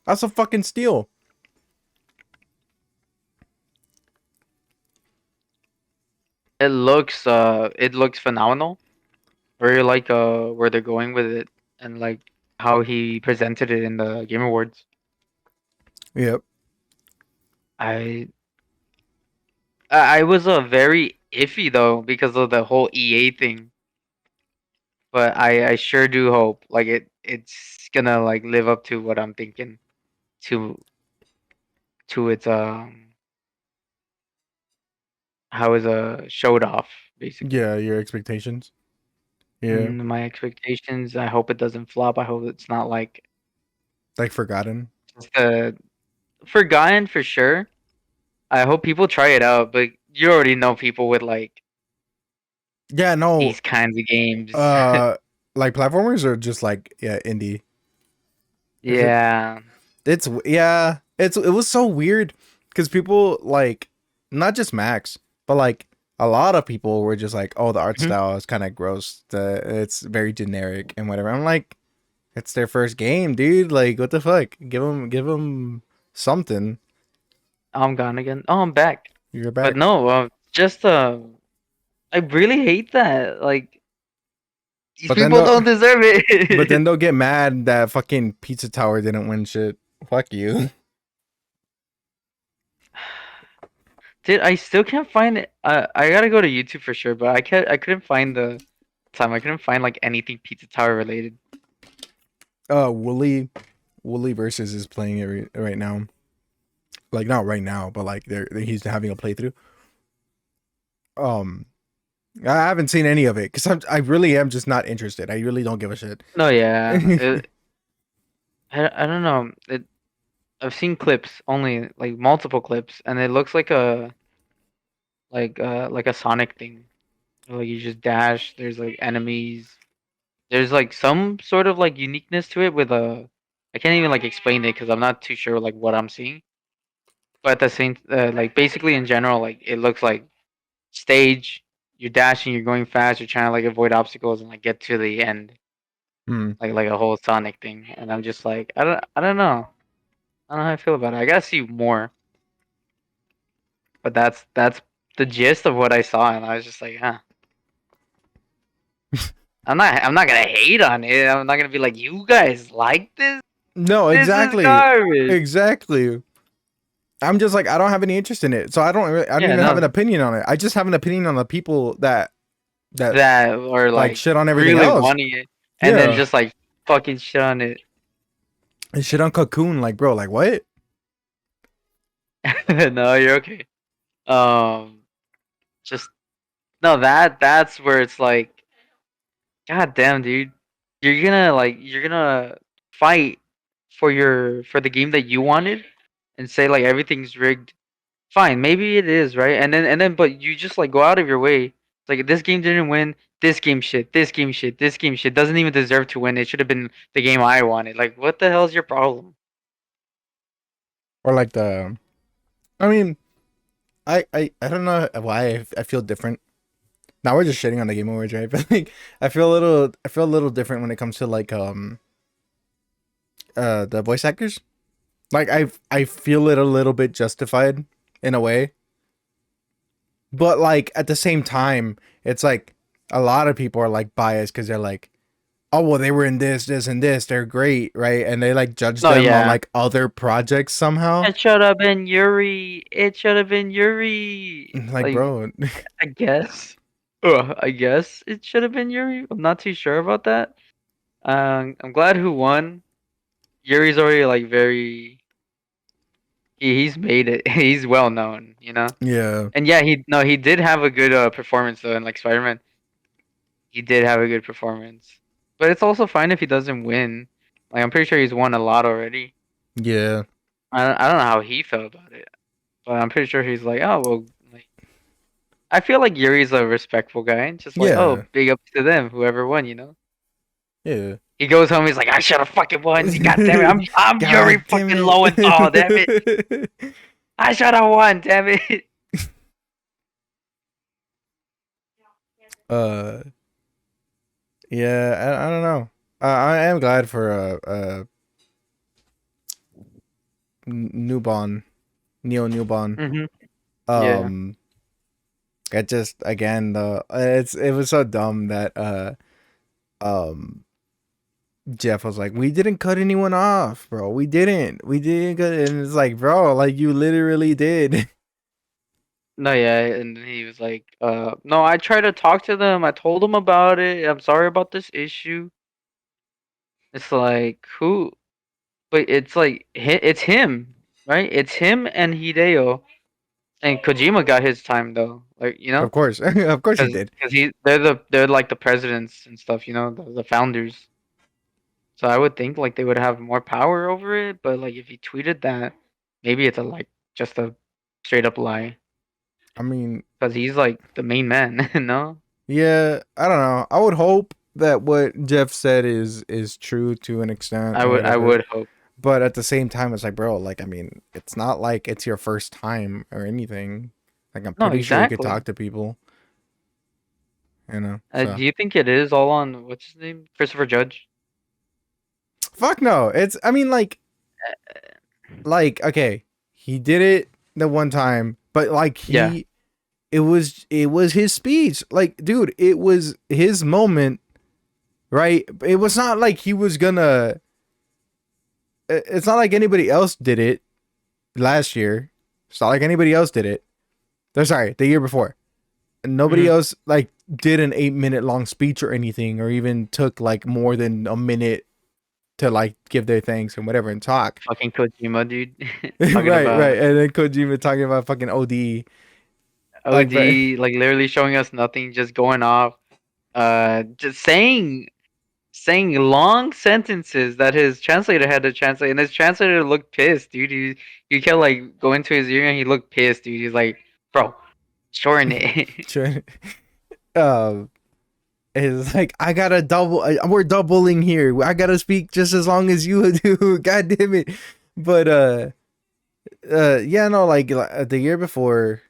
that's a fucking steal.
It looks phenomenal. Very like where they're going with it and like how he presented it in the Game Awards.
Yep.
I I was very iffy though because of the whole EA thing. But I sure do hope like it's gonna like live up to what I'm thinking to its how is showed off basically.
Yeah, your expectations. Yeah,
My expectations. I hope it doesn't flop. I hope it's not like
like Forgotten.
just forgotten for sure. I hope people try it out, but you already know people with like
Yeah, no.
these kinds of games.
Uh, like platformers or just like yeah, indie.
Yeah.
It's yeah, it was so weird because people like not just Max, but like a lot of people were just like, oh, the art
Mhm.
style is kind of gross. It's very generic and whatever. I'm like, it's their first game, dude. Like, what the fuck? Give them something.
I'm gone again. Oh, I'm back.
You're
But
back.
no, just I really hate that. Like these
But then
people don't deserve
but
it.
then they'll get mad that fucking Pizza Tower didn't win shit. Fuck you.
Dude, I still can't find it. I gotta go to YouTube for sure, but I couldn't find the time. I couldn't find like anything Pizza Tower related.
Wooly versus is playing it right now. Like not right now, but like he's having a playthrough. Um, I haven't seen any of it because I really am just not interested. I really don't give a shit.
No, yeah. I don't know. I've seen clips only, like multiple clips, and it looks like a Sonic thing. Like you just dash. There's like enemies. There's like some sort of like uniqueness to it with a. I can't even like explain it because I'm not too sure like what I'm seeing. But at the same, like basically in general, like it looks like stage. You're dashing. You're going fast. You're trying to like avoid obstacles and like get to the end,
Hmm.
like a whole Sonic thing. And I'm just like, I don't know. I don't know how I feel about it. I gotta see more. But that's the gist of what I saw, and I was just like, huh. I'm not gonna hate on it. I'm not gonna be like, you guys like this?
No,
This is
exactly,
garbage.
exactly. I'm just like I don't have any interest in it, so I don't
Yeah,
even have an
no,
opinion on it. I just have an opinion on the people that
that or
like
like
shit on everything
really
else.
wanting it, and then
Yeah,
just like fucking shit on it.
and shit on Cocoon. Like, bro, like what?
No, you're okay. Um, just no. That's where it's like, god damn, dude. You're gonna fight for the game that you wanted, and say like everything's rigged. Fine, maybe it is, right? And then but you just like go out of your way. It's like this game didn't win. This game shit. This game shit. This game shit doesn't even deserve to win. It should have been the game I wanted. Like what the hell's your problem?
Or like the. I mean, I don't know why I feel different. Now we're just shitting on the Game Awards, right? But like, I feel a little different when it comes to like the voice actors. Like I feel it a little bit justified in a way, but like at the same time, it's like a lot of people are like biased because they're like, oh well, they were in this, and this. They're great, right? And they like judge
No,
them on
yeah.
like other projects somehow.
It should have been Yuri. It should have been Yuri.
Like,
Like
bro,
I guess. I guess it should have been Yuri. I'm not too sure about that. I'm glad who won. Yuri's already like very. He's made it. He's well known, you know.
yeah,
And yeah, he did have a good performance though in like Spider-Man. He did have a good performance. But it's also fine if he doesn't win. Like I'm pretty sure he's won a lot already.
yeah,
I don't know how he felt about it, but I'm pretty sure he's like, oh well. Like I feel like Yuri's a respectful guy, and just like,
yeah,
oh, big ups to them, whoever won, you know.
yeah.
He goes home, he's like, I should have fucking won. God damn it, I'm Yuri
God damn
fucking Lowenthal, damn it.
it.
I should have won, damn it.
uh, yeah, I don't know. I am glad for newborn, newborn.
Mhm. Yeah.
Um, it just again the it was so dumb that um Jeff was like, we didn't cut anyone off, bro. We didn't cut, and it's like, bro, like you literally did.
No, yeah, and he was like, no, I tried to talk to them. I told them about it. I'm sorry about this issue. It's like who? But it's like it's him, right? It's him and Hideo, and Kojima got his time though. Like
Of course, of course he
because
did.
they're like the presidents and stuff. The founders. So I would think like they would have more power over it. But like if he tweeted that, maybe it's a like just a straight up lie
I mean,
because he's like the main man. No,
yeah, I don't know. I would hope that what Jeff said is true to an extent or
I
whatever.
would hope.
But at the same time, it's like, bro, like, I mean, it's not like it's your first time or anything. Like, I'm
No,
pretty sure you could
exactly.
talk to people, you know? So,
Do you think it is all on what's his name, Christopher Judge?
fuck no. It's, I mean, okay, he did it the one time, but like,
Yeah,
it was his speech. Like, dude, it was his moment, right? It was not like he was gonna, it's not like anybody else did it last year. It's not like anybody else did it. Sorry, the year before. Nobody
hmm
else like did an 8 minute long speech or anything, or even took like more than a minute to like give their thanks and whatever and talk.
fucking Kojima, dude, talking
Right, right.
about
And then Kojima talking about fucking OD. Like, but
OD, like literally showing us nothing, just going off, just saying long sentences that his translator had to translate, and his translator looked pissed, dude. He kept like going to his ear, and he looked pissed, dude. He's like, bro, shorten it.
trying- um, it's like I gotta double. We're doubling here. I gotta speak just as long as you do. God damn it! But yeah, no, the year before,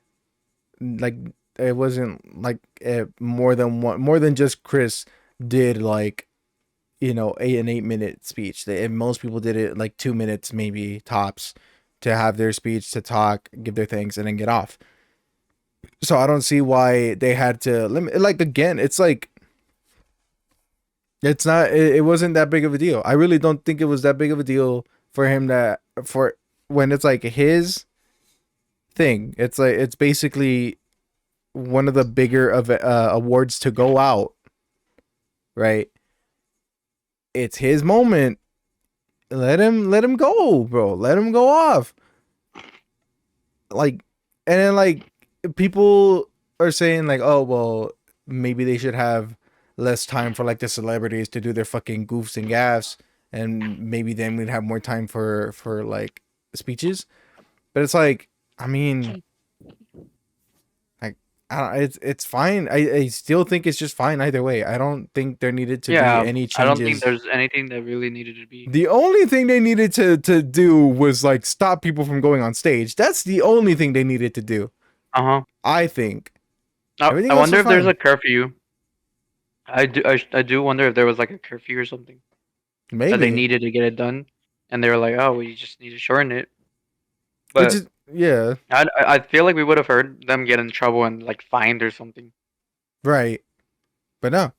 like it wasn't like more than just Chris did like an 8 minute speech. And most people did it like 2 minutes maybe tops to have their speech, to talk, give their thanks, and then get off. So I don't see why they had to limit. Like again, it's like it's not. It wasn't that big of a deal. I really don't think it was that big of a deal for him to for when it's like his thing. It's like it's basically one of the bigger of awards to go out, right? It's his moment. Let him go, bro. Let him go off. Like, and then like people are saying like, oh well, maybe they should have less time for like the celebrities to do their fucking goofs and gaffs, and maybe then we'd have more time for like speeches. But it's like, I mean, like, I don't, it's fine. I still think it's just fine either way. I don't think there needed to be
Yeah,
any
I don't think
changes.
there's anything that really needed to be.
The only thing they needed to do was like stop people from going on stage. That's the only thing they needed to do.
Uh huh.
I think
I
everything else
wonder
was
if there's
fine.
a curfew. I do wonder if there was like a curfew or something that they
Maybe,
needed to get it done, and they were like, "Oh, we just need to shorten it."
which
But
is yeah,
I feel like we would have heard them get in trouble and like fined or something.
right. But no.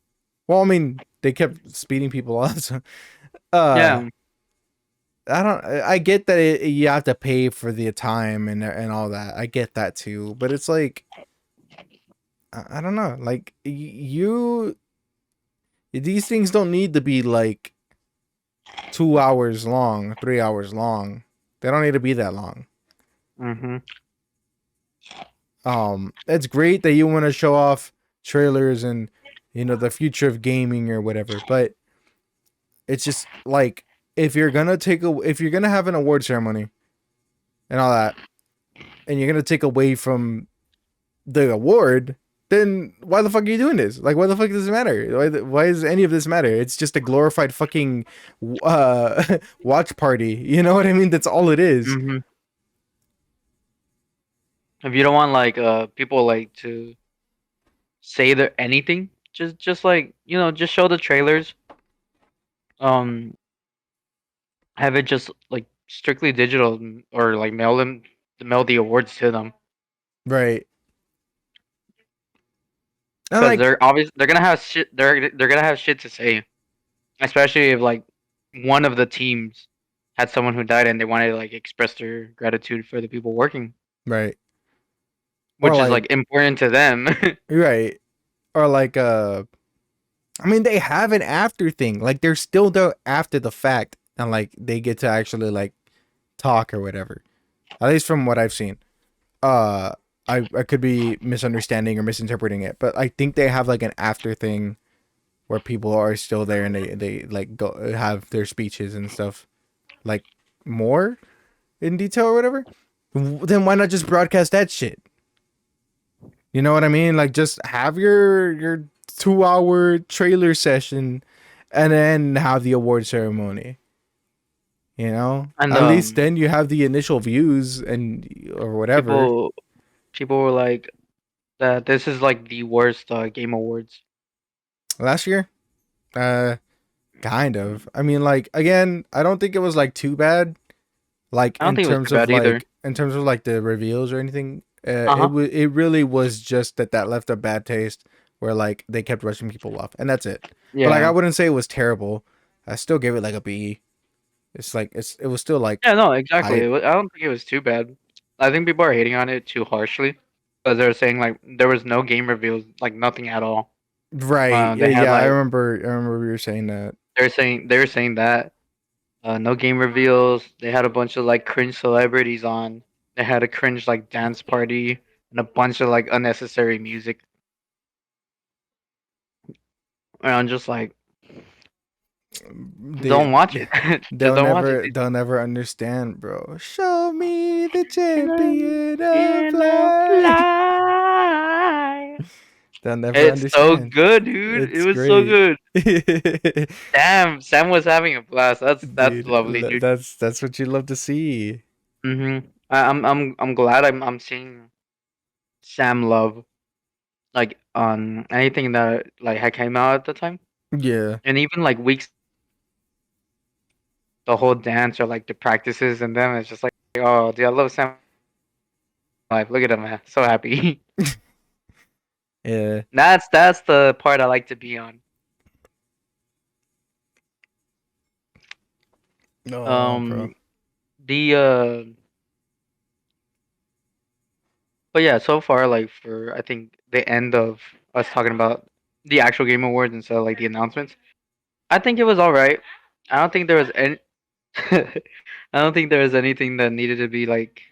Well, I mean, they kept speeding people up. So, uh,
Yeah,
I don't. I get that you have to pay for the time and all that. I get that too. But it's like I don't know. Like you, these things don't need to be like 2 hours long, 3 hours long. They don't need to be that long.
mm-hmm.
It's great that you want to show off trailers and the future of gaming or whatever, but it's just like if you're gonna have an award ceremony and all that, and you're gonna take away from the award, then why the fuck are you doing this? Like, why the fuck does it matter? Why does any of this matter? It's just a glorified fucking watch party. You know what I mean? That's all it is.
Mm-hmm. If you don't want like people like to say their anything, just like just show the trailers. Um, have it just like strictly digital or like mail the awards to them
Right. And
because
like,
they're gonna have shit they're gonna have shit to say, especially if like one of the teams had someone who died and they wanted to like express their gratitude for the people working.
right. or
which is
like
like important to them.
right, or like I mean, they have an after thing. Like they're still there after the fact, and like they get to actually like talk or whatever. At least from what I've seen. Uh, I could be misunderstanding or misinterpreting it, but I think they have like an after thing where people are still there and they like go have their speeches and stuff like more in detail or whatever. Then why not just broadcast that shit? You know what I mean? Like just have your 2 hour trailer session and then have the award ceremony. You know?
And
At least then you have the initial views and or whatever.
people people were like that this is like the worst game awards.
Last year? Uh kind of. I mean like again, I don't think it was like too bad. Like
I don't think it was too bad either.
in terms of like the reveals or anything.
Uh huh.
It really was just that left a bad taste where like they kept rushing people off and that's it. But like I
Yeah.
wouldn't say it was terrible. I still gave it like a B. It's like it was still like
Yeah. No. Exactly.
hype.
I don't think it was too bad. I think people are hating on it too harshly because they're saying like there was no game reveals, like nothing at all.
Right. Yeah,
They had
yeah,
like
I remember you were saying that.
they're saying that no game reveals. They had a bunch of like cringe celebrities on. They had a cringe like dance party and a bunch of like unnecessary music. And I'm just like,
They
don't watch it. Just don't watch it.
they'll never understand, bro. Show me the
Champion
champion of
of
life.
life.
They'll never
It's so
understand.
good, dude. It
It's
was so
great.
good. Damn, Sam was having a blast. That's
Dude,
lovely, dude.
that's what you love to see.
I'm glad I'm seeing Sam love like on anything that like had came out at the time,
Yeah.
and even like weeks the whole dance or like the practices and them. It's just like, oh, dude, I love Sam life. Look at him, man. So happy.
Yeah.
That's the part I like to be on.
No, bro.
Um, the but yeah, so far like for I think the end of us talking about the actual game awards instead of like the announcements, I think it was all right. I don't think there was any. I don't think there was anything that needed to be like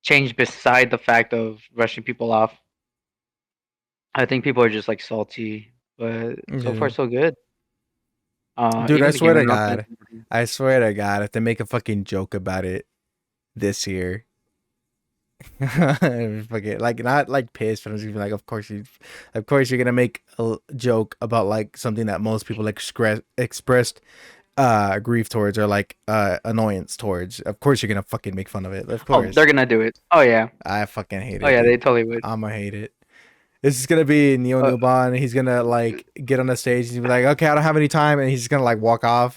changed beside the fact of rushing people off. I think people are just like salty, but so far
Yeah.
so good.
Dude, I
Even the
swear
game
to
announcements.
God. I swear to God, if they make a fucking joke about it this year. Fucking like not like pissed, but I'm just gonna be like, of course you're gonna make a joke about like something that most people expressed grief towards or like annoyance towards. Of course you're gonna fucking make fun of it. Of
Oh, they're
course.
gonna do it. Oh yeah.
I fucking hate
Oh
it,
yeah,
dude.
they totally would.
I'ma hate it. This is gonna be Neo
Uh,
Newbon. He's gonna like get on the stage and be like, okay, I don't have any time, and he's just gonna like walk off.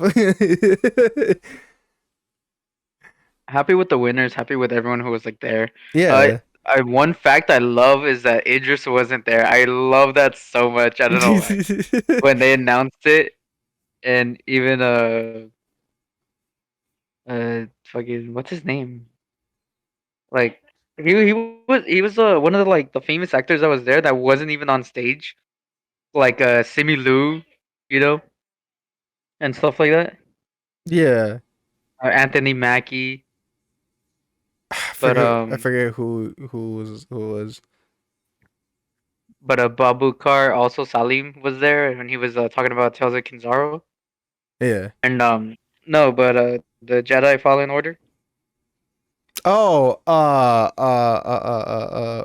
Happy with the winners. Happy with everyone who was like there. Uh,
Yeah.
one fact I love is that Idris wasn't there. I love that so much. I don't know why. When they announced it, and even fucking what's his name? Like he was one of the like the famous actors that was there that wasn't even on stage. Like Simi Lu, you know, and stuff like that.
Yeah.
Anthony Mackie, but
I
um,
forget who was.
but Babukar also Salim was there when he was talking about Tales of Kinzaro,
Yeah.
and no, but the Jedi Fallen Order.
Oh,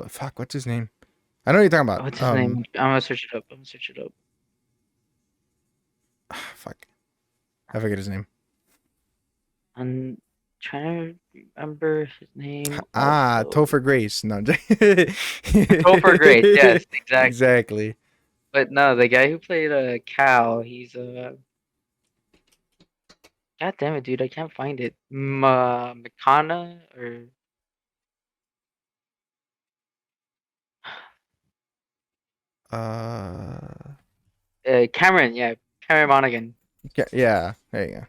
fuck, what's his name? I know what you're talking about.
What's his name? I'm gonna search it up. I'm gonna search it up.
Fuck, I forget his name.
I'm trying to remember his name also.
Topher Grace. No,
Topher Grace, yes, exactly.
exactly.
But no, the guy who played Cal, he's God damn it, dude, I can't find it. McConna or
Uh,
Cameron, yeah, Cameron Monaghan.
yeah, there you go.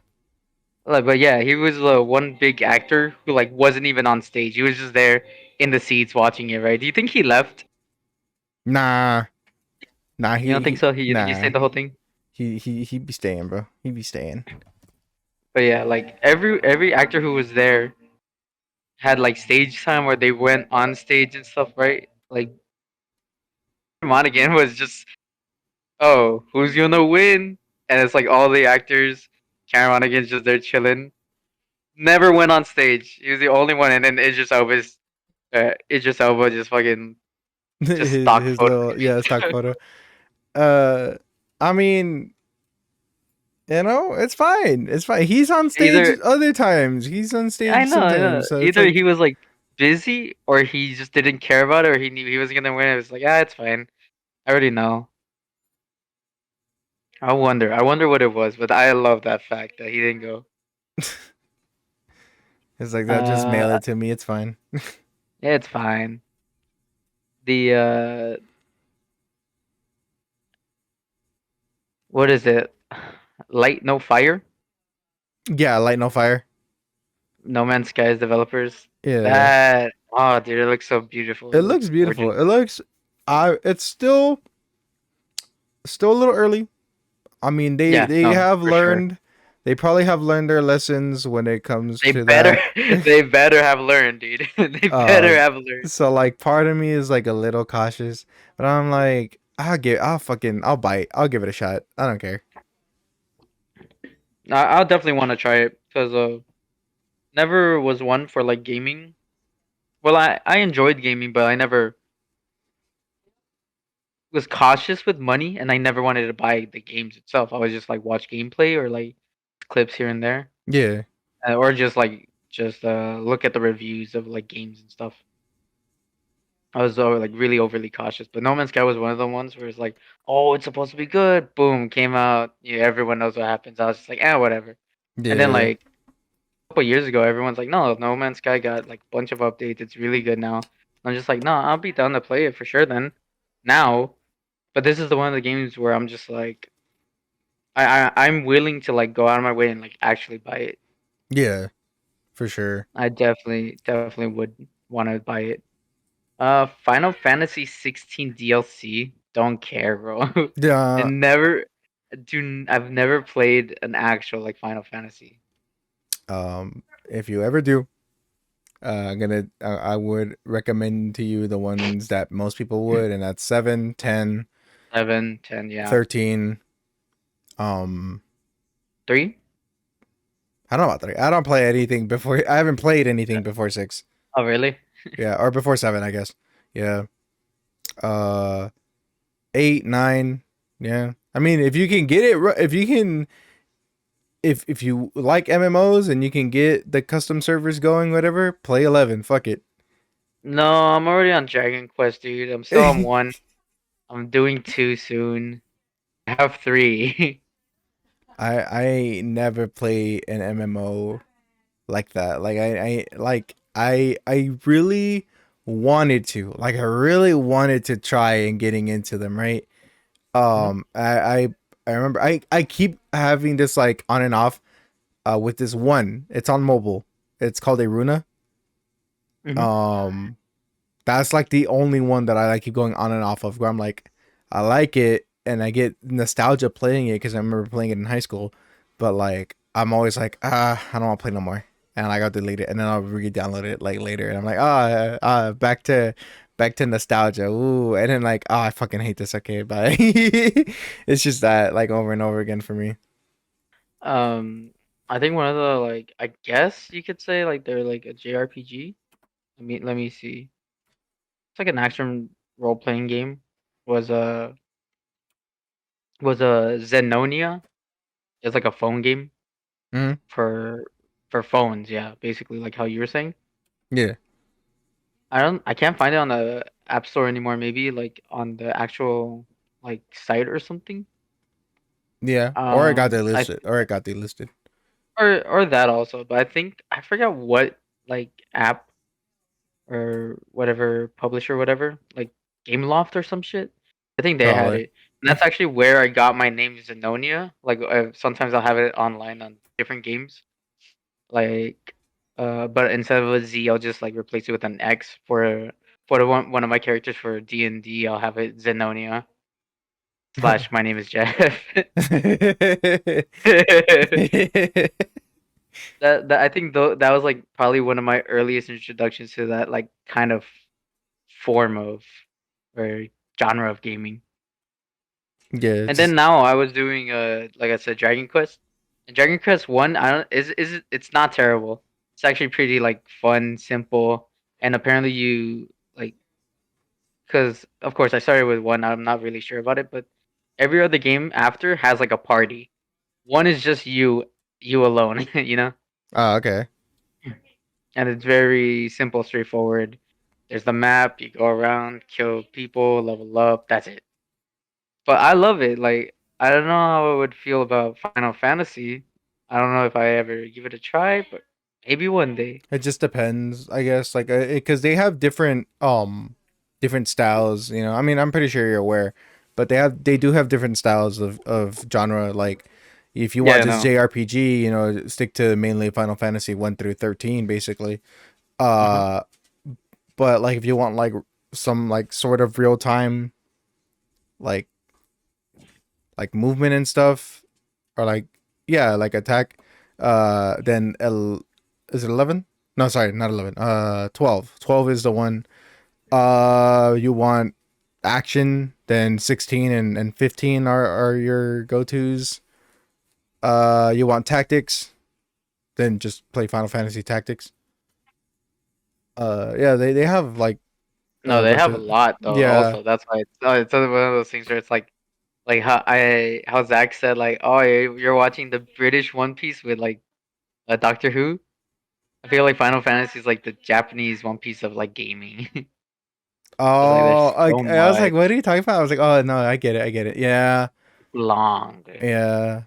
Like, but yeah, he was one big actor who like wasn't even on stage. He was just there. in the seats watching it, right? Do you think he left?
Nah, nah,
You don't think so? You think he
nah,
stayed the whole thing?
he be staying, bro. He be staying.
But yeah, like every actor who was there had like stage time where they went on stage and stuff, right? Like Monaghan was just, oh, who's gonna win? And it's like all the actors. Karen Monaghan's just there chilling. Never went on stage. He was the only one, and then Idris Elba just fucking just stock
His
photo.
little stock photo. Uh, I mean, it's fine. It's fine. He's on stage
Either
other times. He's on
I
stage
know, I know.
sometimes. So it's
Either he
like
was like busy or he just didn't care about it or he knew he wasn't gonna win. It was like, ah, it's fine. I already know. I wonder. I wonder what it was, but I love that fact that he didn't go.
it's like that. Just mail
Uh,
it to me. It's fine.
yeah, it's fine. The what is it? Light No Fire?
Yeah, light no fire.
No Man's Skies developers.
Yeah,
That oh dude, it looks so beautiful.
it
It
looks
looks
beautiful.
gorgeous.
It looks. It's still a little early. I mean,
Yeah,
they
no,
have
for sure.
learned. They probably have learned their lessons when it comes
They
to
better
that.
they better have learned, dude. They better
Um,
have learned.
so like part of me is like a little cautious, but I'm like, I'll bite. I'll give it a shot. I don't care.
I'll definitely want to try it because never was one for like gaming. Well, I enjoyed gaming, but I never was cautious with money, and I never wanted to buy the games itself. I was just like watch gameplay or like clips here and there,
Yeah,
or just look at the reviews of like games and stuff. I was like really overly cautious, but No Man's Sky was one of the ones where it's like, oh, it's supposed to be good. Boom, came out. Yeah, everyone knows what happens. I was just like, whatever. And then
yeah,
like a couple years ago, everyone's like, no, No Man's Sky got like a bunch of updates. It's really good now. I'm just like, no, I'll be down to play it for sure then. Now, but this is the one of the games where I'm just like, I'm willing to like go out of my way and like actually buy it.
yeah, for sure.
I definitely would want to buy it. Final Fantasy 16 DLC. Don't care, bro.
Yeah.
And never I've never played an actual like Final Fantasy.
If you ever do, I would recommend to you the ones that most people would, and that's 7, 10,
7, 10, yeah.
13. Um,
3?
I don't know about 3. I don't play anything before. I haven't played anything before 6.
Oh, really?
Yeah, or before 7, I guess. Yeah. Uh, 8, 9. Yeah. I mean, if you can get it, if you can, if you like MMOs and you can get the custom servers going, whatever, play 11. Fuck it.
No, I'm already on Dragon Quest, dude. I'm still on 1. I'm doing 2 soon. I have 3.
I never play an MMO like that. Like I really wanted to. Like I really wanted to try and getting into them, right?
Mhm,
I remember I keep having this like on and off with this one. It's on mobile. It's called Aruna.
mhm.
Um that's like the only one that I like keep going on and off of where I'm like I like it and I get nostalgia playing it because I remember playing it in high school, but like I'm always like I don't want to play no more, and like I'll delete it and then I'll re-download it like later and I'm like back to nostalgia, ooh, and then like I fucking hate this, okay, bye. It's just that like over and over again for me.
Um, I think one of the like I guess you could say like they're like a JRPG. Let me see. It's like an action role playing game. Was a Zenonia. It's like a phone game
Hmm.
for phones. Yeah, basically like how you were saying.
Yeah,
I can't find it on the App Store anymore. Maybe like on the actual like site or something.
yeah, or it got
I
delisted, or it got delisted.
or that also, but I think I forgot what like app or whatever publisher, whatever, like Gameloft or some shit. I think they had
Probably.
it, and that's actually where I got my name Zenonia. Like sometimes I'll have it online on different games. Like But instead of a Z, I'll just like replace it with an X for the one of my characters for D&D. I'll have it Zenonia slash my name is Jeff. That I think that was like probably one of my earliest introductions to that like kind of form of or genre of gaming.
Yeah,
And
just
then now I was doing like I said Dragon Quest. And Dragon Quest 1 I don't it's not terrible. It's actually pretty like fun, simple, and apparently you like cuz of course I started with 1, I'm not really sure about it, but every other game after has like a party. One is just you alone, you know?
oh, okay.
And it's very simple, straightforward. There's the map, you go around, kill people, level up, that's it. But I love it. Like I don't know how I would feel about Final Fantasy. I don't know if I ever give it a try, but maybe one day.
It just depends, I guess, like because they have different styles. You know, I mean, I'm pretty sure you're aware, but they do have different styles of genre. Like, if you want
Yeah,
just
no.
JRPG, you know, stick to mainly Final Fantasy 1 through 13, basically.
Uh-huh.
Uh, but like if you want like some like sort of real time like movement and stuff, or like yeah, like attack, then is it 11? No, sorry, not 11. 12. 12 is the one. You want action, then 16 and 15 are your go-tos. You want tactics, then just play Final Fantasy Tactics. Yeah, they have like
No,
a
they
bunch
have a
of
lot though.
yeah.
Also, that's why it's one of those things where it's like how Zach said like, oh, you're watching the British One Piece with like Doctor Who. I feel like Final Fantasy is like the Japanese One Piece of like gaming. It's like
Oh,
there's so
I was like,
much
what are you talking about? I was like, oh no, I get it, I get it. Yeah,
long.
yeah.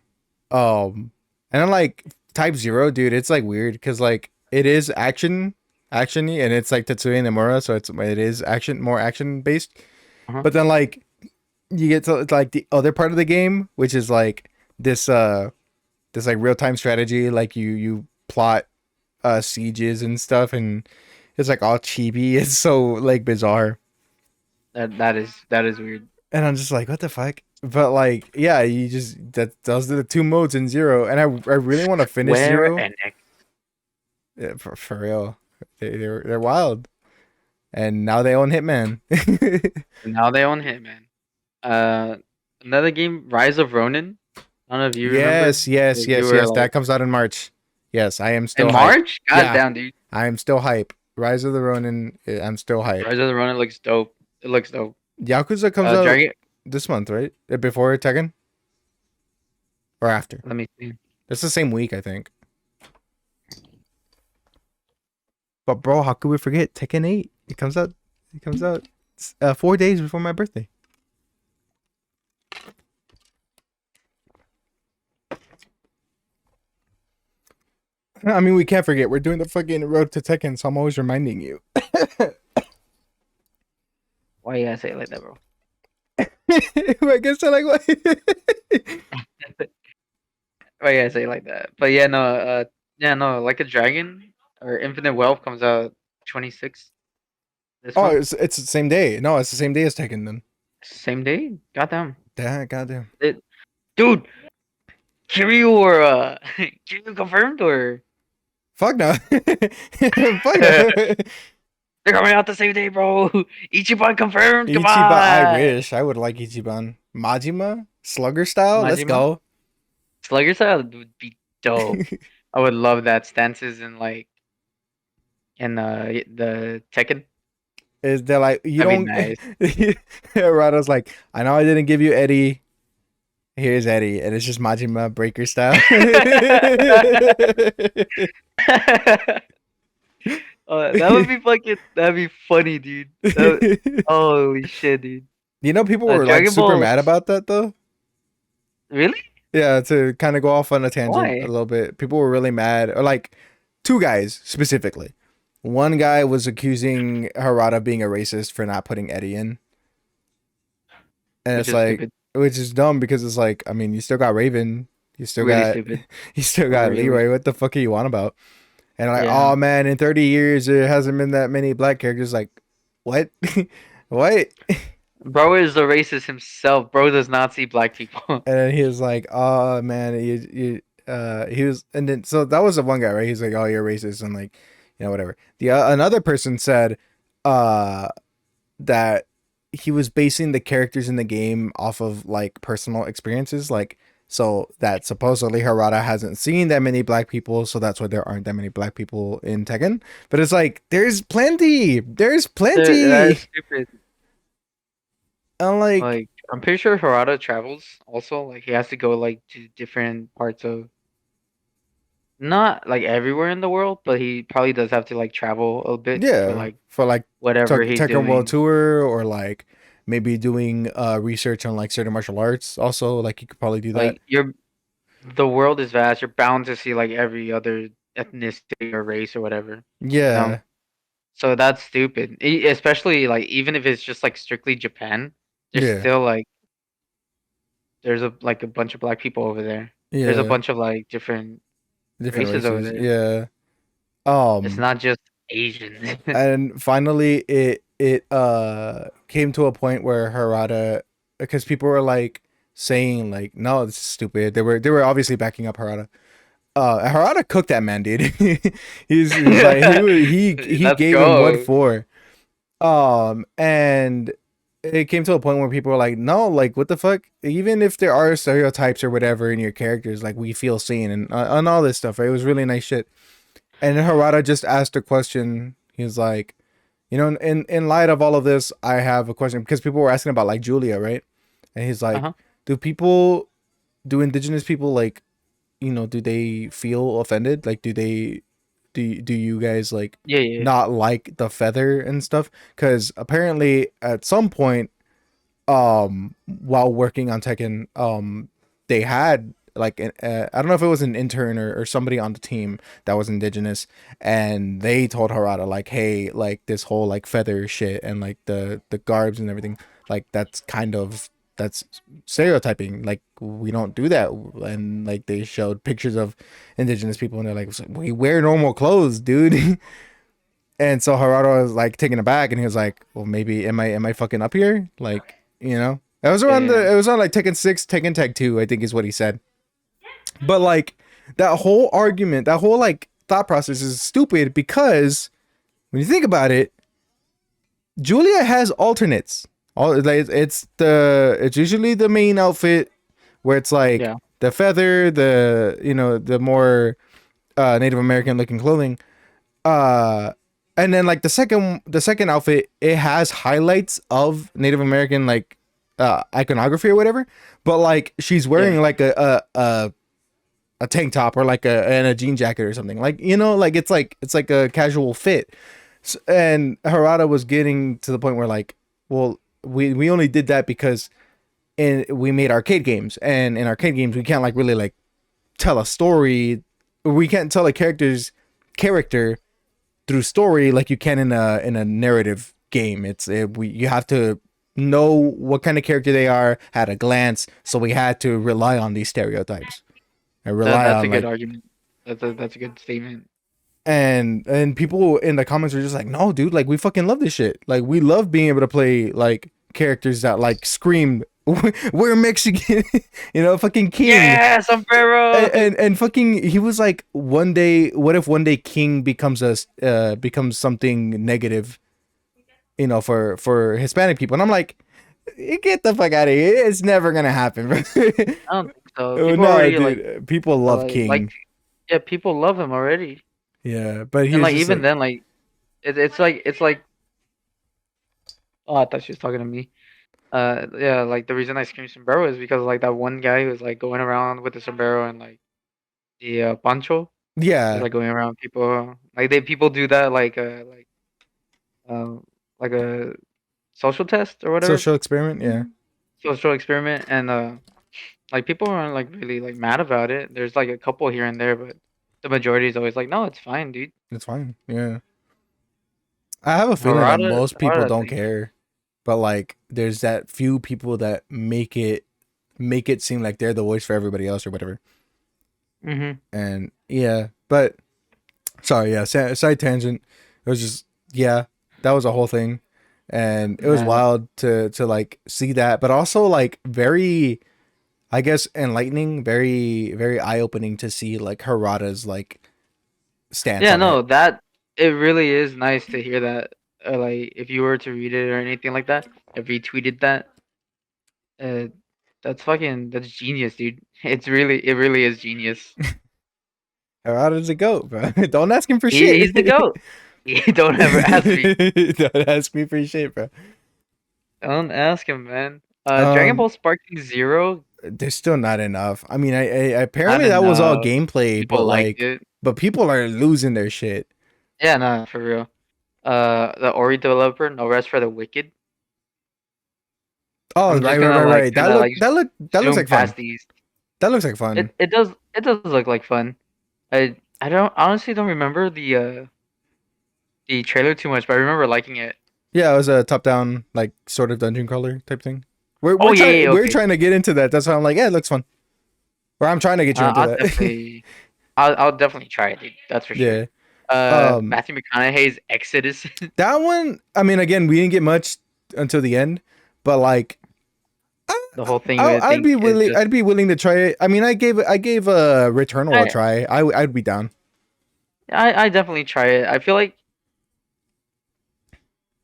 And then like Type Zero, dude, it's like weird because like it is actiony, and it's like Tetsuya Nomura, so it is more action based.
Uh-huh.
But then like you get to like the other part of the game, which is like this this like real time strategy, like you plot sieges and stuff, and it's like all chibi. It's so like bizarre.
That is weird.
And I'm just like, what the fuck? But like, yeah, you just those are the two modes in Zero, and I really want to finish
Square
Zero.
Enix.
Yeah, for real. They're wild, and now they own Hitman.
And now they own Hitman. Uh, Another game, Rise of Ronin. I don't know if you remember.
Yes, yes,
You
yes,
were
yes.
like
That comes out in March. Yes, I am
in
still hype.
March. God
Yeah,
damn, dude.
I am still hype. Rise of the Ronin. I'm still hype.
Rise of the Ronin looks dope. It looks dope.
Yakuza comes out
Dragon.
this month, right? Before Tekken or after?
Let me see.
It's the same week, I think. But bro, how could we forget Tekken 8? It comes out. It comes out 4 days before my birthday. I mean, we can't forget. We're doing the fucking road to Tekken, so I'm always reminding you.
Why you gotta say it like that, bro?
I guess I like what.
Why you gotta say it like that? But yeah, no, like a dragon or Infinite Wealth comes out 26th this
Oh,
month.
it's the same day. No, it's the same day as Tekken then.
Same day. Goddamn.
Damn, goddamn.
Dude, Kiryu or Kiryu confirmed or
Fuck no. Fuck
they're
no.
coming out the same day, bro. Ichiban confirmed. Come
Ichiban, I
on,
wish I would like Ichiban. Majima, Slugger style. Let's
Majima.
go.
Slugger style would be dope. I would love that stances in like in the Tekken.
Is they're like you
That'd be
don't.
nice.
Rada's like, I know I didn't give you Eddie. Here's Eddie, and it's just Majima Breaker style.
That would be fucking. That'd be funny, dude. Holy shit, dude.
You know, people were like
Dragon
super mad
Balls.
about that though.
Really?
Yeah, to kind of go off on a tangent a
Why?
little bit. People were really mad, or like two guys specifically. One guy was accusing Harada of being a racist for not putting Eddie in, and
Which
it's
is
like,
stupid.
which is dumb because it's like, I mean, you still got Raven, you still
Really
got,
stupid.
you still got
Really
Leroy. What
stupid.
the fuck are you on about? And like,
Yeah.
oh man, in 30 years there hasn't been that many black characters. Like, what? What?
Bro is the racist himself. Bro does not see black people.
And then he was like, oh man, he was, and then so that was the one guy, right? He's like, oh, you're racist, and like, whatever. The another person said, uh, that he was basing the characters in the game off of like personal experiences, like so that supposedly Harada hasn't seen that many black people, so that's why there aren't that many black people in Tekken. But it's like there's
That is
plenty.
stupid.
I'm like,
Like, I'm pretty sure Harada travels also. Like, he has to go like to different parts of, not like everywhere in the world, but he probably does have to like travel a bit for
yeah,
like
for like
whatever he's
Tekken World
doing.
Tour, or like maybe doing research on like certain martial arts. Also, like you could probably do that.
Like, the world is vast. You're bound to see like every other ethnicity or race or whatever. You know.
Yeah,
So that's stupid. Especially like even if it's just like strictly Japan, there's
yeah,
still like there's a bunch of black people over there. There's a
yeah.
bunch of like different
Different
races over
races.
there.
Yeah.
It's
Um,
not just Asians.
and finally it came to a point where Harada, because people were like saying like, no, this is stupid. They were obviously backing up Harada. Harada cooked that man, dude. He's like he
Let's
gave him what
go.
for. And it came to a point where people were like, no, like what the fuck? Even if there are stereotypes or whatever in your characters, like we feel seen and all this stuff. Right? It was really nice shit. And then Harada just asked a question. He was like, in light of all of this, I have a question, because people were asking about like Julia, right? And he's like,
Uh-huh.
do people, do indigenous people like, do they feel offended? Like, do you guys like
Yeah, yeah.
not like the feather and stuff? Because apparently at some point, while working on Tekken, they had like I don't know if it was an intern or somebody on the team that was indigenous, and they told Harada like, hey, like this whole like feather shit and like the garbs and everything, like that's stereotyping, like we don't do that. And like they showed pictures of indigenous people and they're like, we wear normal clothes, dude. And so Harada was like taken aback, and he was like, "Well, maybe am I fucking up here? Like, it was around
Yeah.
it was on like Tekken 6, Tekken Tag 2, I think is what he said." But like that whole argument, that whole like thought process is stupid, because when you think about it, Julia has alternates. All like it's usually the main outfit where it's like
Yeah.
the feather, the more Native American looking clothing. uh and then like the second outfit, it has highlights of Native American like iconography or whatever, but like she's
Yeah.
wearing like a tank top or like a jean jacket or something, like like it's like a casual fit. And Harada was getting to the point where like, well, we only did that because we made arcade games, and in arcade games we can't like really like tell a story, we can't tell a character through story like you can in a narrative game. You have to know what kind of character they are at a glance, so we had to rely on these stereotypes and rely
That's a
on
good
like,
argument. That's a good statement.
and people in the comments were just like, no, dude, like we fucking love this shit, like we love being able to play like characters that like scream we're Mexican. Fucking King.
Yeah, sombrero.
And fucking, he was like, one day, what if one day King becomes something negative, for Hispanic people? And I'm like, get the fuck out of here, it's never gonna happen, bro.
I don't think so.
Oh,
People
no,
already like
dude, people love King.
yeah, people love him already.
Yeah, but he
And
was
like
just
even
like,
then like it's like oh, I thought she was talking to me. Yeah, like the reason I screamed sombrero is because like that one guy who was like going around with the sombrero and like the poncho. He's
yeah,
like going around people like people do that um like a social test or whatever,
social experiment, yeah,
social experiment, and like people aren't like really like mad about it. There's like a couple here and there, but the majority is always like, no, it's fine, dude.
it's fine, yeah. I have a feeling that
Harada,
most people
Harada's
don't
like,
care, but like there's that few people that make it seem like they're the voice for everybody else or whatever.
mm-hmm.
And yeah, but Sorry, yeah, side tangent. It was just yeah, that was a whole thing, and it was
Man,
wild to like see that, but also like very, I guess, enlightening, very eye opening to see like Harada's like stance
yeah,
on it.
no, that it really is nice to hear that. Like, if you were to read it or anything like that, if you tweeted that, uh, that's genius, dude. It really is genius.
Harada's a goat, bro. Don't ask him for
He's the
shit.
goat. You don't ever ask me.
Don't ask me for shit, bro.
Don't ask him, man. Dragon
Um,
Ball Sparking Zero,
there's still not enough. I mean, I
not
apparently that was all
enough.
gameplay,
People
but
liked
like,
it.
but people are losing their shit.
Yeah, no, for real. The Ori developer, No Rest for the Wicked.
Oh,
I'm
right,
just
right,
gonna
right,
like
right.
kind of like
That looks
zoom
like fun.
past these.
That looks like fun.
It does look like fun. I don't honestly don't remember the trailer too much, but I remember liking it.
Yeah, it was a top down like sort of dungeon crawler type thing.
Oh yeah, yeah, yeah,
We're
okay.
trying to get into that. That's why I'm like, yeah, it looks fun. Or I'm trying to get you into
I'll
that.
definitely I'll definitely try it, dude. That's for sure.
Yeah. Um,
Matthew McConaughey's Exodus.
that one. I mean, again, we didn't get much until the end, but like,
The whole thing with I
I'd
think
be
is
willing.
just
I'd be willing to try it. I mean, I gave Returnal a
I
try. I'd be down.
I definitely try it. I feel like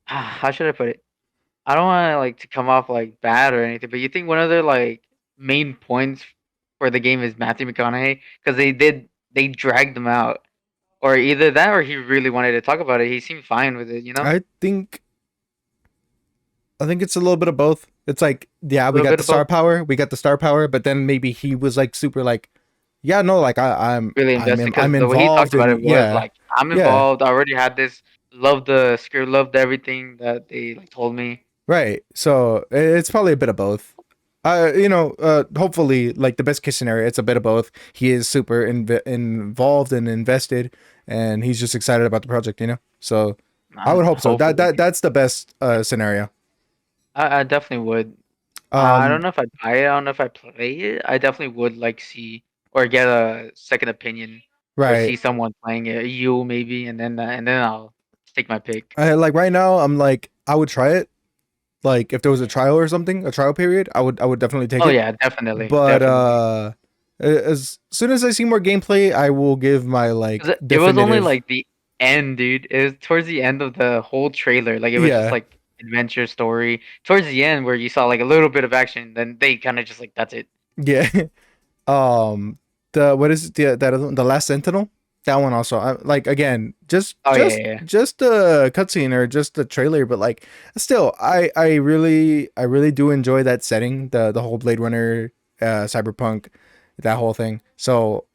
how should I put it? I don't want to like to come off like bad or anything, but you think one of their like main points for the game is Matthew McConaughey because they dragged him out, or either that or he really wanted to talk about it. He seemed fine with it, you know,
I think I think it's a little bit of both. It's like, yeah,
a
we
little
got
bit
the
of both.
star power, but then maybe he was like super like, yeah, no, like
Really invested
I'm
because the way he talked
involved
about
in,
it was
yeah,
like, I'm
yeah,
involved. I already had this. Loved the script. Loved everything that they like told me.
right. So it's probably a bit of both. Hopefully, like the best case scenario, it's a bit of both. He is super involved and invested, and he's just excited about the project. So I would hope so.
Hopefully,
That's the best scenario.
I definitely would. I don't
Um,
know if I'd buy it. I don't know if I play it. I definitely would like see or get a second opinion or
right.
see someone playing it. You maybe, and then I'll take my pick.
Like right now, I'm like I would try it. Like if there was a trial or something, a trial period, I would definitely take
Oh
it.
yeah, definitely,
But
definitely.
as soon as I see more gameplay, I will give my like
Because it was only
definitive.
like the end, dude. It was towards the end of the whole trailer. Like it was just
Yeah,
like adventure story. Towards the end, where you saw like a little bit of action, then they kind of just like that's it.
yeah. um, the what is it, that other one, the Last Sentinel? That one also. Like again,
Oh yeah, yeah, yeah.
just a cutscene or just a trailer, but like still, I really do enjoy that setting, the whole Blade Runner, cyberpunk, that whole thing. So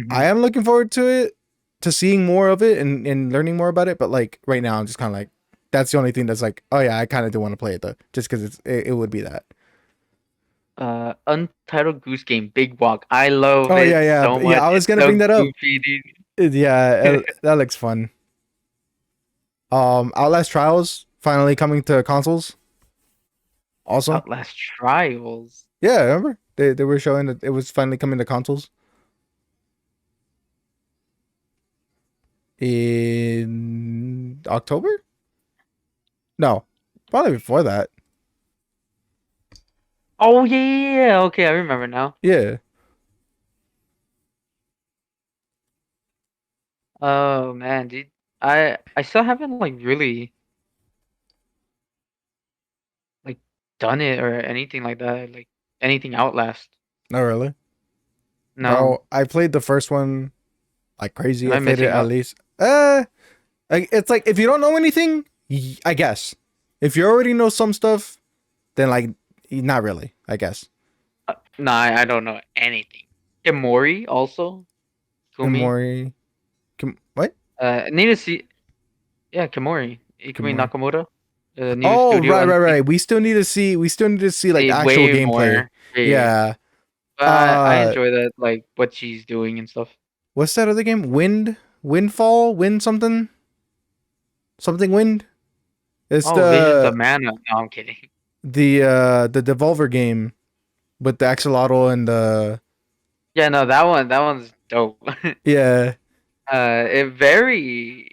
I
Mhm.
am looking forward to it, to seeing more of it and learning more about it. But like right now, I'm just kind of like, that's the only thing that's like, oh yeah, I kind of do want to play it though, just because it would be that.
Untitled Goose Game, Big Walk. I love
Oh yeah,
it
yeah,
so
yeah.
much.
I was
It's
gonna
so
bring that up.
goofy,
Yeah,
dude.
that looks fun. Outlast Trials finally coming to consoles. Also,
Outlast Trials.
yeah, remember they were showing that it was finally coming to consoles in October. No, probably before that.
Oh yeah, yeah, yeah. Okay, I remember now.
Yeah,
Oh man, dude. I still haven't like really like done it or anything like that. Like anything Outlast.
not really.
No.
Bro, I played the first one like
Am
crazy. I
I
played it
missing
at
out?
least. Like, it's like if you don't know anything, I guess. If you already know some stuff, then like not really. I guess.
No, I don't know anything. Kimori also. Kumi.
Kimori, what?
I need to see. Yeah, Kimori. Ikumi
Kimori.
Nakamura. The new
Oh,
Studio
right, right,
Unseen.
right. We still need to see. We still need to see like
See
actual
way
gameplay.
more. Yeah.
Yeah.
But I
Uh,
enjoy that, like what she's doing and stuff.
what's that other game? Windfall, wind something, something wind. It's
Oh, Visions of Mana. No, I'm kidding.
the Devolver game with the axolotl and the
Yeah, no, that one's dope.
yeah.
It very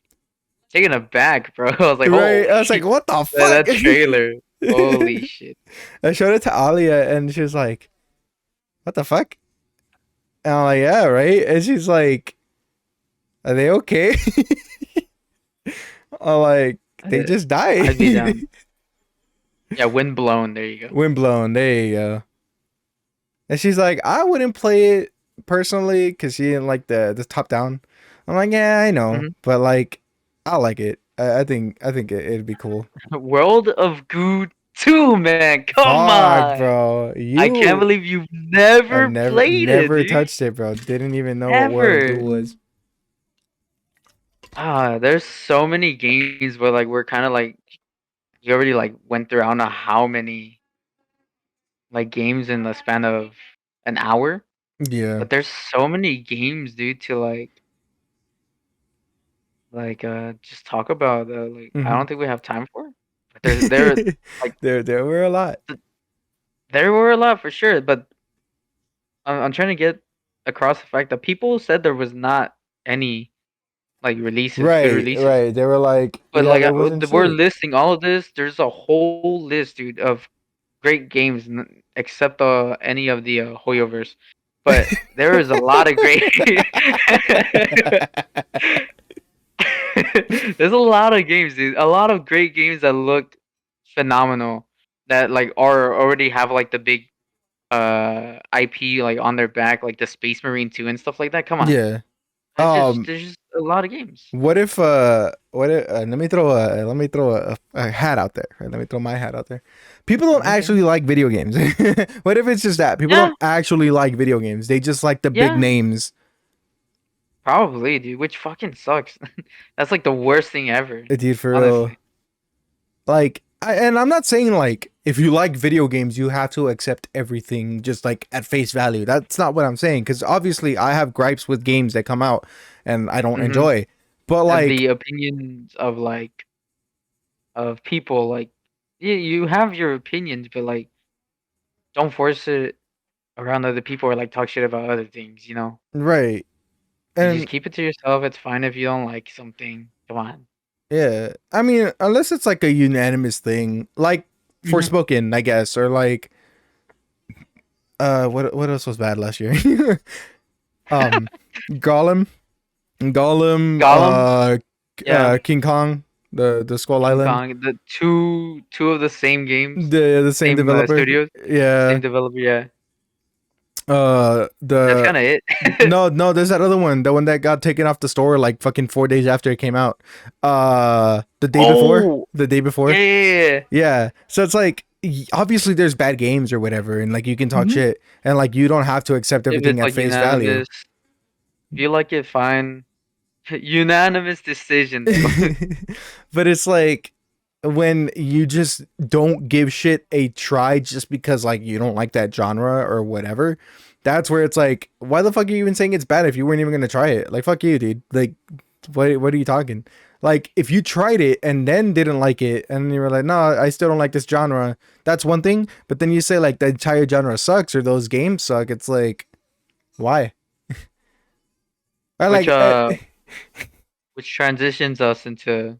taken aback, bro. I was like,
Right? I
holy,
was like, what the
that
fuck?
trailer, holy shit.
I showed it to Alia, and she was like, what the fuck? And I'm like, yeah, right. And she's like, are they okay? I'm like, they
Uh,
just died.
I'd be down. Yeah, wind blown. There you go.
Windblown. There you go. And she's like, I wouldn't play it personally because she didn't like the top down. I'm like, yeah, I know,
Mhm.
but like, I like it. I think it'd be cool.
World of Goo 2, man. Come
Fuck,
on.
bro.
I can't believe you've
I've
never
never
played it,
never
dude.
touched it, bro. Didn't even know what World of Goo
Ever.
was.
There's so many games where like we're kind of like you already like went through I don't know how many like games in the span of an hour,
Yeah.
but there's so many games, dude, to just talk about. Like I
Hmm.
don't think we have time for. But there like
there were a lot.
th- there were a lot for sure, but I'm trying to get across the fact that people said there was not any like releases, good
Right,
releases.
right. They were like,
But
yeah,
like
there wasn't
we're
shit.
listing all of this. There's a whole list, dude, of great games, except any of the Hoyoverse. But there is a lot of great. There's a lot of games, dude. A lot of great games that look phenomenal. That like are already have like the big IP like on their back, like the Space Marine 2 and stuff like that. Come on,
Yeah. Um,
there's just a lot of games.
what if, let me throw a hat out there. Right? Let me throw my hat out there. People don't
Okay.
actually like video games. What if it's just that? People
Yeah,
don't actually like video games. They just like the big
yeah,
names.
probably, dude. Which fucking sucks. That's like the worst thing ever,
Dude, for real.
honestly.
Like, and I'm not saying like if you like video games, you have to accept everything just like at face value. That's not what I'm saying. Because obviously, I have gripes with games that come out and I don't
Hmm.
enjoy. But like,
The opinions of like of people, like you have your opinions, but like don't force it around other people or like talk shit about other things.
right.
You just
And
keep it to yourself. It's fine if you don't like something. Come on.
yeah, I mean, unless it's like a unanimous thing, like
Hmm.
Forspoken, I guess, or like what else was bad last year? um, Gollum, Gollum,
Gollum, yeah,
King Kong, the Skull
King
Island,
Kong, the two of the same games,
the same
same
developer.
studios,
Yeah.
same developer. Yeah, that's
The
kind of it.
no, there's that other one, the one that got taken off the store like fucking 4 days after it came out. The day before,
Oh,
the day
yeah,
before.
yeah, yeah.
Yeah. So it's like obviously there's bad games or whatever, and like you can talk
Hmm.
shit, and like you don't have to accept
If
everything
it's
at
like
face value.
unanimous, if you like it, fine. Unanimous decision, though.
But it's like when you just don't give shit a try just because like you don't like that genre or whatever. That's where it's like, why the fuck are you even saying it's bad if you weren't even gonna try it? Like fuck you, dude. Like what are you talking? Like if you tried it and then didn't like it and you were like, no, I still don't like this genre, that's one thing. But then you say like the entire genre sucks or those games suck, it's like, why? I
which
like
uh, which transitions us into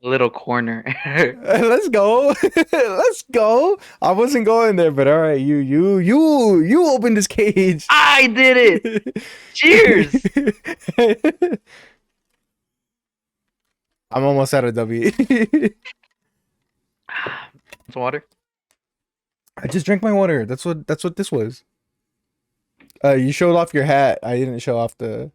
a little corner.
let's go. Let's go. I wasn't going there, but all right, you open this cage.
I did it. Cheers.
I'm almost out of W.
Some water.
I just drank my water. That's what this was. You showed off your hat. I didn't show off the.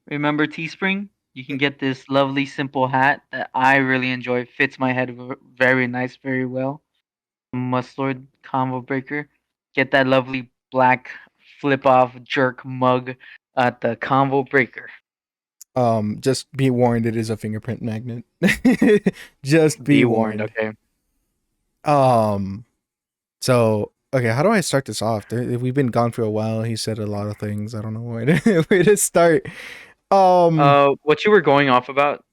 Remember Teespring? You can get this lovely, simple hat that I really enjoy. Fits my head very nice, very well. Mustard combo breaker. Get that lovely black flip off jerk mug at the combo breaker.
Just be warned, it is a fingerprint magnet. Just be
Be warned,
warned.
okay?
Um. So okay, how do I start this off? We've been gone for a while. He said a lot of things. I don't know where to where to start. Um.
What you were going off about?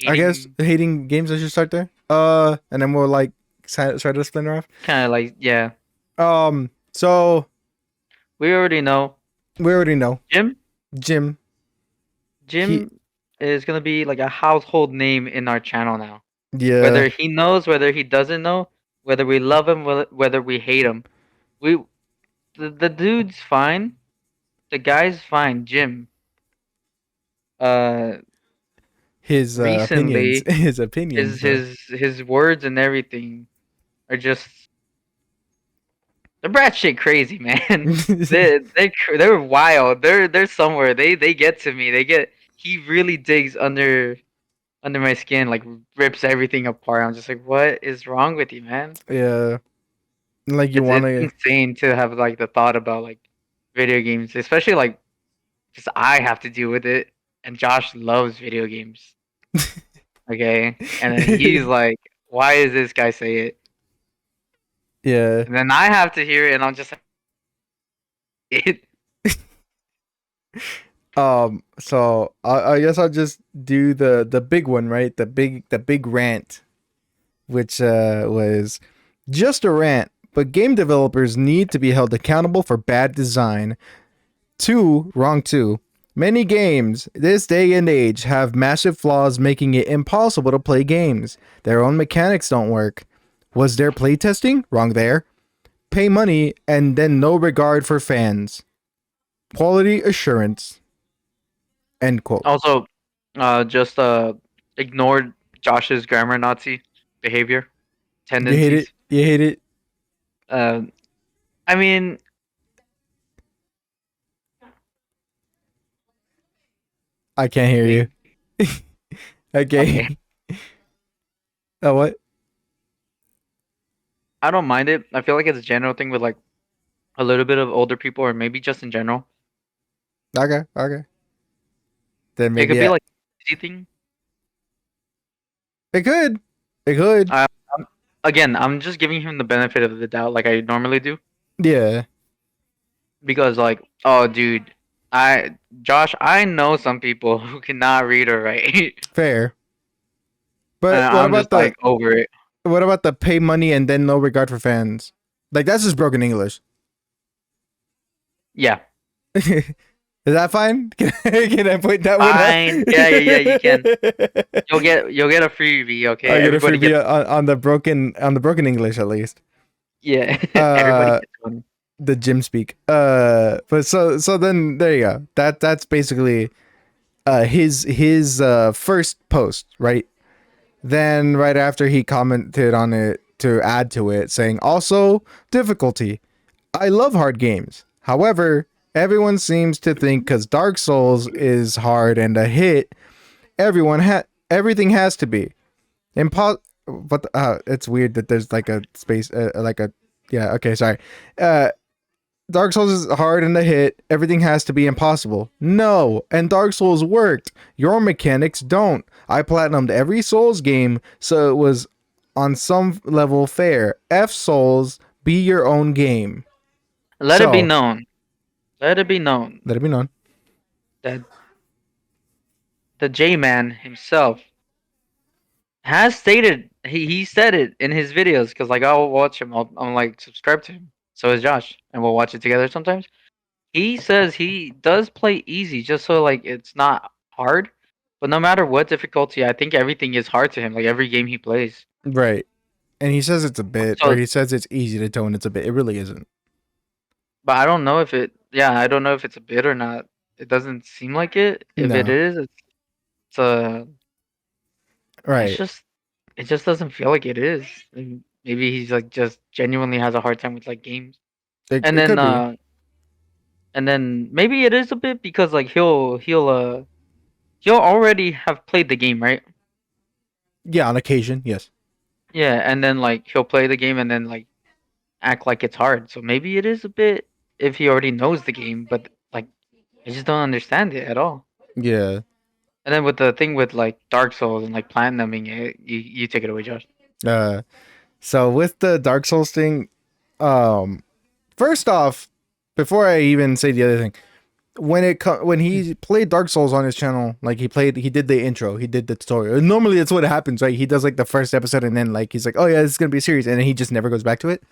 I guess
Hating,
hating games. I should start there. And then we'll like try to splinter off.
kind of like, yeah.
So
We already know.
we already know
Jim,
Jim. He,
Jim is gonna be like a household name in our channel now.
yeah,
Whether he knows, whether he doesn't know, whether we love him, whether we hate him, we the dude's fine. The guy's fine. Jim. Uh,
his opinions,
recently
his opinions, though.
his words and everything are just they're brat shit crazy, man. They're wild. They're somewhere. They get to me. They get. He really digs under my skin, like rips everything apart. I'm just like, what is wrong with you, man?
Yeah, like you want
It's
to.
insane to have like the thought about like video games, especially like just I have to deal with it, and Josh loves video games. Okay, and then he's like, why does this guy say it?
Yeah.
And then I have to hear it, and I'm just like, it.
So I guess I'll just do the big one, right? The big rant, which was just a rant, but game developers need to be held accountable for bad design. Two, wrong two. Many games this day and age have massive flaws, making it impossible to play games. Their own mechanics don't work. Was there playtesting? Wrong there. Pay money and then no regard for fans. Quality assurance. End quote.
Also, just ignored Josh's grammar Nazi behavior
You hate it.
tendencies.
You hate it.
Uh, I mean,
I can't hear
we,
you.
okay.
Okay. Oh, what?
I don't mind it. I feel like it's a general thing with like a little bit of older people, or maybe just in general.
Okay. Okay. Then
It could
maybe
be like easy thing.
it could. It could.
I'm, again, I'm just giving him the benefit of the doubt, like I normally do,
Yeah.
because like, oh, dude, I Josh, I know some people who cannot read or write,
Fair.
and
But
I'm just like over it.
what about the pay money and then no regard for fans? Like that's just broken English.
Yeah,
Is that fine? Can I point that one out?
fine. Yeah. You can. You'll get a freebie. Okay,
I get a
everybody gets.
freebie on the broken English at least.
Yeah, everybody
Uh,
gets one.
the gym speak. But so then there you go. That's basically his first post, right? Then right after he commented on it to add to it, saying also difficulty. I love hard games. However, everyone seems to think because Dark Souls is hard and a hit, everything has to be. But it's weird that there's like a space, like a yeah. Okay, sorry. Uh, Dark Souls is hard and a hit. Everything has to be impossible. No, and Dark Souls worked. Your mechanics don't. I platinumed every Souls game, so it was on some level fair. F Souls, be your own game.
Let it be
So
known. Let it be known
let it be known.
that the J Man himself has stated he said it in his videos because like I'll watch him. I'm like subscribe to him. So is Josh, and we'll watch it together sometimes. He says he does play easy just so like it's not hard. But no matter what difficulty, I think everything is hard to him. Like every game he plays.
Right. And he says it's a bit, or
So,
he says it's easy to tone. It's a bit. It really isn't.
but I don't know if it. Yeah, I don't know if it's a bit or not. It doesn't seem like it. If it
No.
is, it's a. It's
Right.
just. It just doesn't feel like it is. And maybe he's like just genuinely has a hard time with like games.
It,
And
it
then
could be.
uh and then maybe it is a bit because like he'll already have played the game, right?
Yeah, on occasion, yes.
Yeah, and then like he'll play the game and then like act like it's hard. So maybe it is a bit if he already knows the game, but like I just don't understand it at all.
Yeah.
And then with the thing with like Dark Souls and like platinuming it, you take it away, Josh.
Uh, so with the Dark Souls thing, um, first off, before I even say the other thing, when he played Dark Souls on his channel, like he did the intro, he did the tutorial. And normally that's what happens, right? He does like the first episode and then like he's like, oh yeah, this is gonna be a series, and then he just never goes back to it.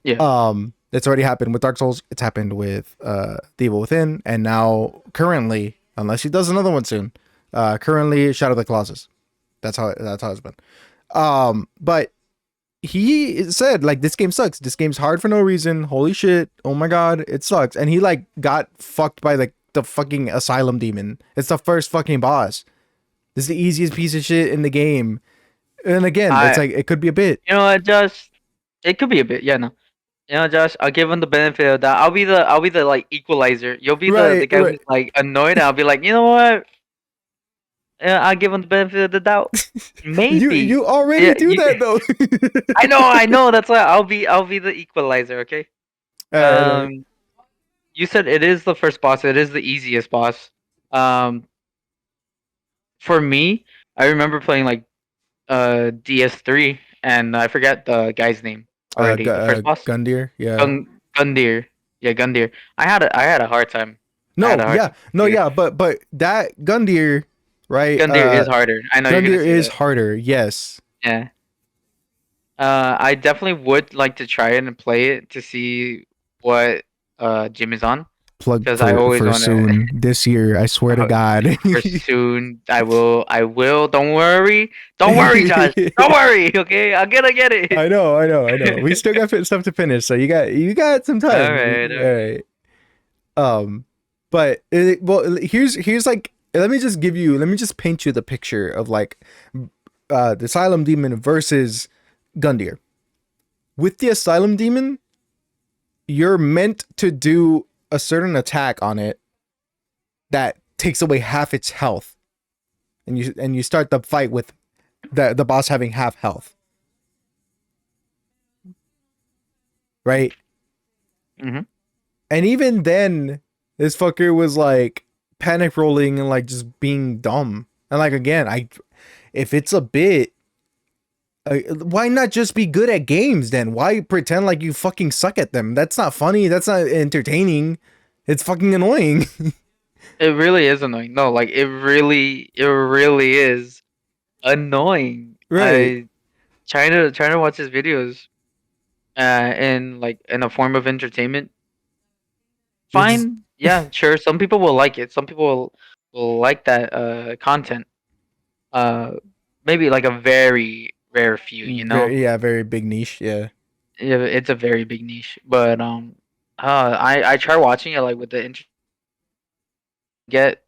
Yeah.
It's already happened with Dark Souls. It's happened with The Evil Within, and now currently unless he does another one soon. Currently, Shadow of the Colossus. That's how it's been. But he said like this game sucks. This game's hard for no reason. Holy shit! Oh my god, it sucks. And he like got fucked by the fucking asylum demon. It's the first fucking boss. This is the easiest piece of shit in the game. And again, it's
I,
like it could be a bit.
you know what, Josh? It could be a bit. Yeah, no. You know, Josh, I'll give him the benefit of that. I'll be the like equalizer. You'll be the
Right,
guy
right.
who's like annoyed. And I'll be like, you know what? Yeah, I'll give him the benefit of the doubt.
You
Maybe.
already
Yeah,
do that though.
I know. That's why I'll be the equalizer. Okay.
All right, all right.
Um, you said it is the first boss. It is the easiest boss. Um, for me, I remember playing like DS3, and I forgot the guy's name already. The first boss,
Gundyr, yeah.
Gundyr. Yeah, Gundyr. I had a hard time. I had
No,
a hard
yeah,
time.
no, yeah, but that Gundyr, right?
Gundyr is harder. I know you're gonna
Gundyr
say
is
that.
harder. Yes,
Yeah. I definitely would like to try it and play it to see what Jim is on,
plug
because I always
for
want to.
soon this year. I swear to God.
For soon, I will. I will. Don't worry. Don't worry, Josh. Don't worry. Okay, I'm gonna get it.
I know. We still got stuff to finish, so you got some
All
time.
right. All
All
right.
right. But well, here's like let me just paint you the picture of like the Asylum Demon versus Gundyr. With the Asylum Demon, you're meant to do a certain attack on it that takes away half its health, and you start the fight with the boss having half health, right?
Mm-hmm.
And even then, this fucker was like panic rolling and like just being dumb. And like again, if it's a bit, why not just be good at games then? Why pretend like you fucking suck at them? That's not funny. That's not entertaining. It's fucking annoying.
It really is annoying. No, like it really is annoying.
Right.
I trying to watch his videos, in like in a form of entertainment.
It's
Fine. Yeah, sure. Some people will like it. Some people will like that content. Uh, maybe like a very rare few.
very, yeah, very big niche. Yeah.
Yeah, it's a very big niche. But I try watching it like with the get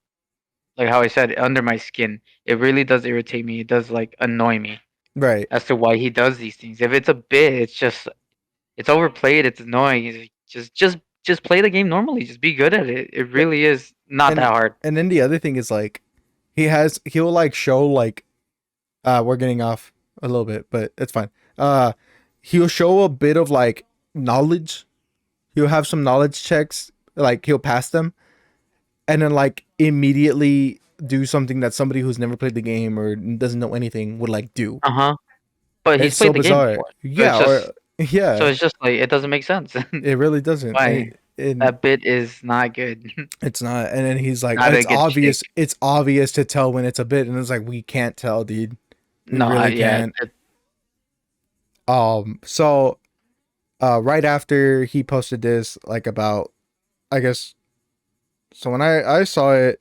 like how I said under my skin. It really does irritate me. It does like annoy me
Right.
as to why he does these things. If it's a bit, it's overplayed. It's annoying. Just play the game normally. Just be good at it. It
Yeah.
really is not
And
that hard.
then the other thing is like he'll like show like we're getting off a little bit, but it's fine. He'll show a bit of like knowledge. He'll have some knowledge checks, like he'll pass them, and then like immediately do something that somebody who's never played the game or doesn't know anything would like do.
Uh huh. But he's
It's so
played the game
bizarre.
before, so
Yeah, or yeah,
it's just like it doesn't make sense.
it really doesn't.
Why
And
that bit is not good.
it's not. And then he's like,
Not a
it's
good
obvious.
shtick.
It's obvious to tell when it's a bit, and it's like we can't tell, dude. We
No,
really
yeah,
can't. So right after he posted this, like about, I guess, so when I saw it,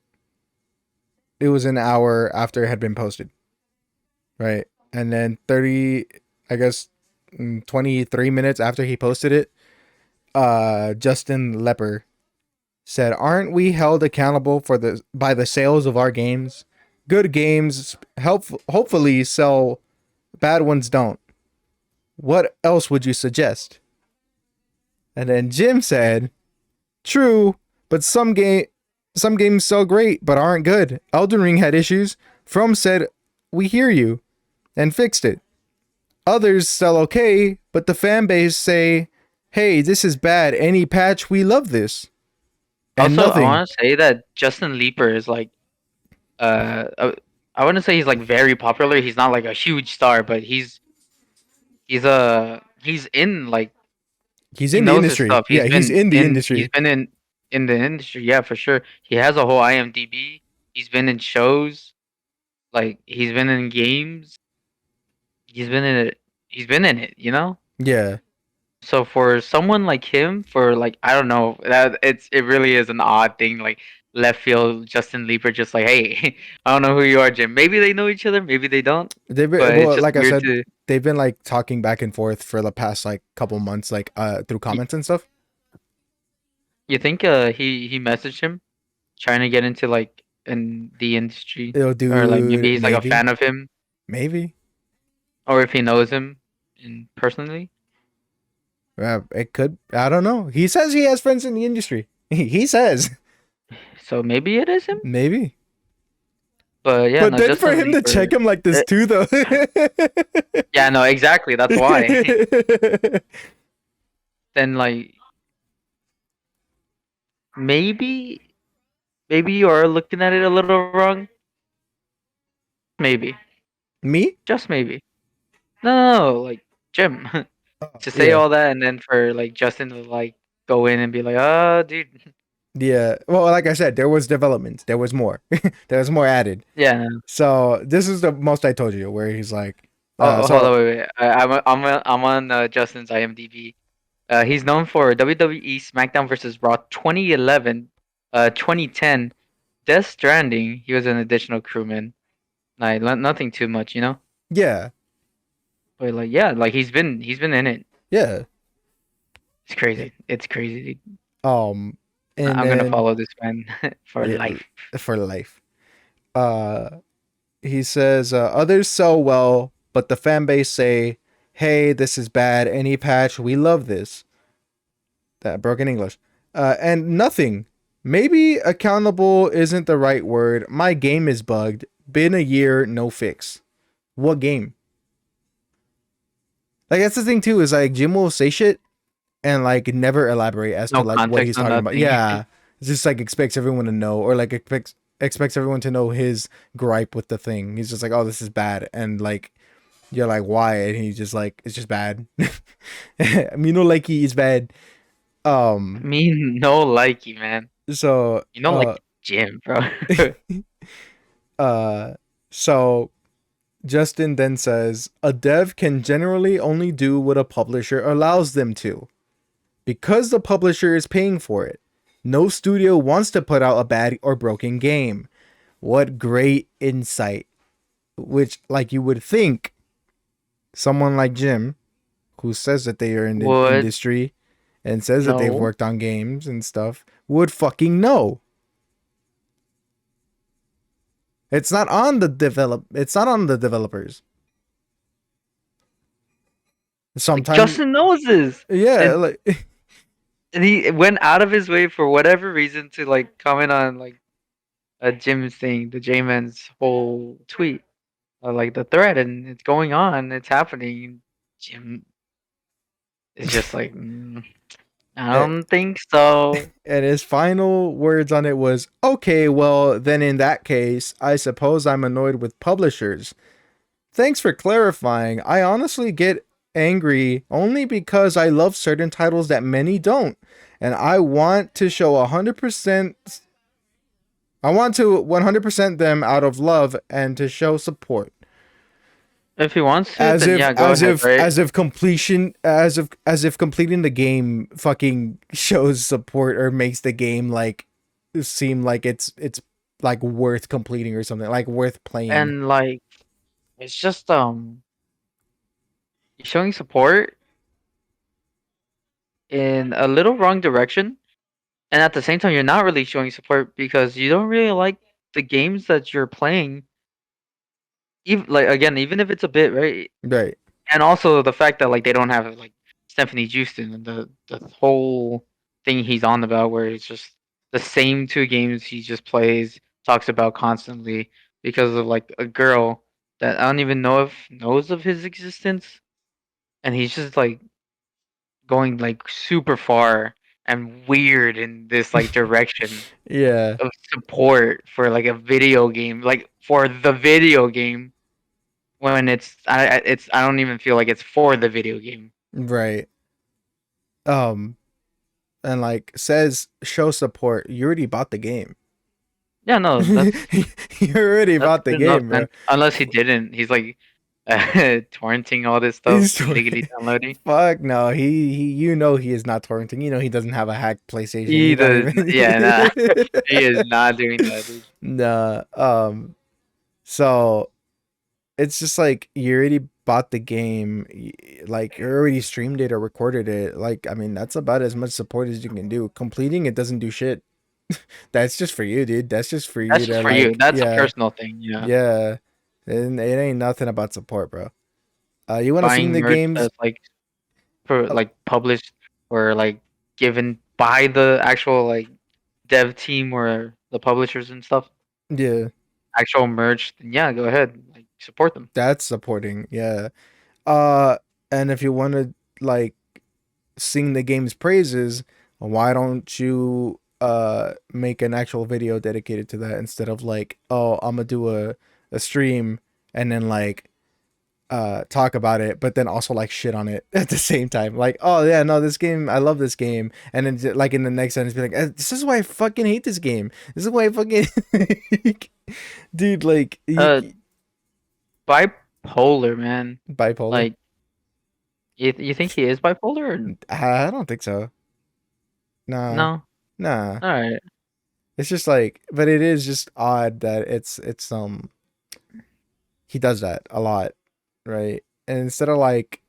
it was an hour after it had been posted, right? And then 30, I guess, 23 minutes after he posted it, Justin Lepper said, "Aren't we held accountable for the by the sales of our games? Good games hopefully sell, bad ones don't. What else would you suggest?" And then Jim said, "True, but some games sell great but aren't good. Elden Ring had issues. From said, 'We hear you,' and fixed it. Others sell okay, but the fan base say, 'Hey, this is bad. Any patch, we love this.' And
Also, I
nothing."
want to say that Justin Leeper is like, uh, I wouldn't say he's like very popular. He's not like a huge star, but he's in like
He's
he
in the
knows his
industry.
stuff.
Yeah, he's in the
He's
industry.
been in the industry, yeah, for sure. He has a whole IMDb. He's been in shows, like he's been in games. He's been in it. He's been in it.
Yeah.
So for someone like him, for like I don't know, that it really is an odd thing. Like left field Justin Lieber just like, hey, I don't know who you are, Jim. Maybe they know each other, maybe they don't.
They've been,
But it's
well,
just
like I
weird
said,
to.
they've been like talking back and forth for the past like couple months, like through
y-
comments and stuff.
You think he messaged him trying to get into like in the industry,
Yo,
or like maybe
dude,
he's like a
maybe,
fan of him,
maybe.
or if he knows him in personally.
It could. I don't know. He says he has friends in the industry. He says
So maybe it is him.
maybe.
But yeah,
But
no,
then for
Justin
him to check
Lieber.
him like this too, though.
Yeah, no, exactly. That's why. Then like maybe maybe you are looking at it a little wrong. Maybe,
Me?
just maybe. No, like Jim to say
Yeah.
all that and then for like Justin to like go in and be like, oh, dude.
Yeah. Well, like I said, there was development. There was more. There was more added.
Yeah. No.
So this is the most I told you, where he's like,
Oh, hold
so
on, wait. I'm on Justin's IMDb. He's known for WWE SmackDown vs. Raw 2011, 2010, Death Stranding. He was an additional crewman. Like nothing too much, you know.
yeah,
But like yeah, like he's been in it.
yeah.
It's crazy. It's crazy, dude.
Um, and
I'm gonna
then
follow this man for
yeah,
life.
for life. Uh, he says others sell well, but the fan base say, "Hey, this is bad. Any patch, we love this." That broken English. And nothing. Maybe accountable isn't the right word. My game is bugged. Been a year, no fix. What game? Like that's the thing too. Is like Jim will say shit and like never elaborate as to
No
like what
context,
he's
no
talking about.
nothing.
Yeah, it's just like expects everyone to know, or like expects everyone to know his gripe with the thing. He's just like, oh, this is bad, and like you're like, why? And he's just like, it's just bad. Me no likey is bad.
Me no likey, man.
So
You don't like Jim, bro.
uh so Justin then says a dev can generally only do what a publisher allows them to because the publisher is paying for it. No studio wants to put out a bad or broken game. What great insight. Which, like, you would think someone like Jim, who says that they are in the
Would
industry and says that they've
no.
worked on games and stuff, would fucking know. It's not on the It's not on the developers.
Like
Sometimes,
Justin knows this,
yeah,
and
like
and he went out of his way for whatever reason to like comment on like a Jim's thing, the J-Man's whole tweet, like the thread, and it's going on, it's happening. Jim is just like, I don't think so.
and his final words on it was, okay, well, then in that case, I suppose I'm annoyed with publishers. Thanks for clarifying. I honestly get angry only because I love certain titles that many don't. And I want to show 100%. I want to 100% them out of love and to show support.
If he wants to,
As
then
if
yeah, go ahead, right?
as if completing the game fucking shows support or makes the game like seem like it's like worth completing or something, like worth playing.
And like, it's just showing support in a little wrong direction, and at the same time, you're not really showing support because you don't really like the games that you're playing. Even like again, even if it's a bit right,
Right.
and also the fact that like they don't have like Stephanie Houston and the whole thing he's on about, where it's just the same two games he just plays, talks about constantly because of like a girl that I don't even know if knows of his existence, and he's just like going like super far and weird in this like direction
Yeah.
of support for like a video game, like for the video game when I don't even feel like it's for the video game.
Right. Um and like says show support. You already bought the game.
Yeah, no,
You already
that's
bought the
good enough,
game, bro.
man. Unless he didn't, he's like torrenting all this stuff,
He's
illegally downloading.
fuck no. You know he is not torrenting. You know he doesn't have a hacked PlayStation.
He
He's not
does,
even.
yeah, nah, he is not doing that, dude.
Nah. So it's just like you already bought the game, like you already streamed it or recorded it. Like I mean, that's about as much support as you can do. Completing it doesn't do shit. That's just for you, dude. That's just for you
That's just
to
for you.
like,
That's a
yeah,
personal thing, yeah.
yeah. And it ain't nothing about support, bro. You want to sing
Buying
the
merch
games?
that's like for
Uh,
like published or like given by the actual like dev team or the publishers and stuff.
yeah,
Actual merch, then yeah, go ahead, like support them.
that's supporting. Yeah. Uh, and if you want to like sing the game's praises, why don't you make an actual video dedicated to that instead of like, oh, I'm gonna do a stream and then like talk about it, but then also like shit on it at the same time. Like, oh yeah, no, this game, I love this game, and then like in the next sentence, be like, this is why I fucking hate this game. This is why I fucking, dude, like,
Uh, bipolar, man.
bipolar.
Like, you think he is bipolar or
I don't think so. Nah,
no?
nah.
All right.
It's just like, but it is just odd that it's he does that a lot, right? And instead of like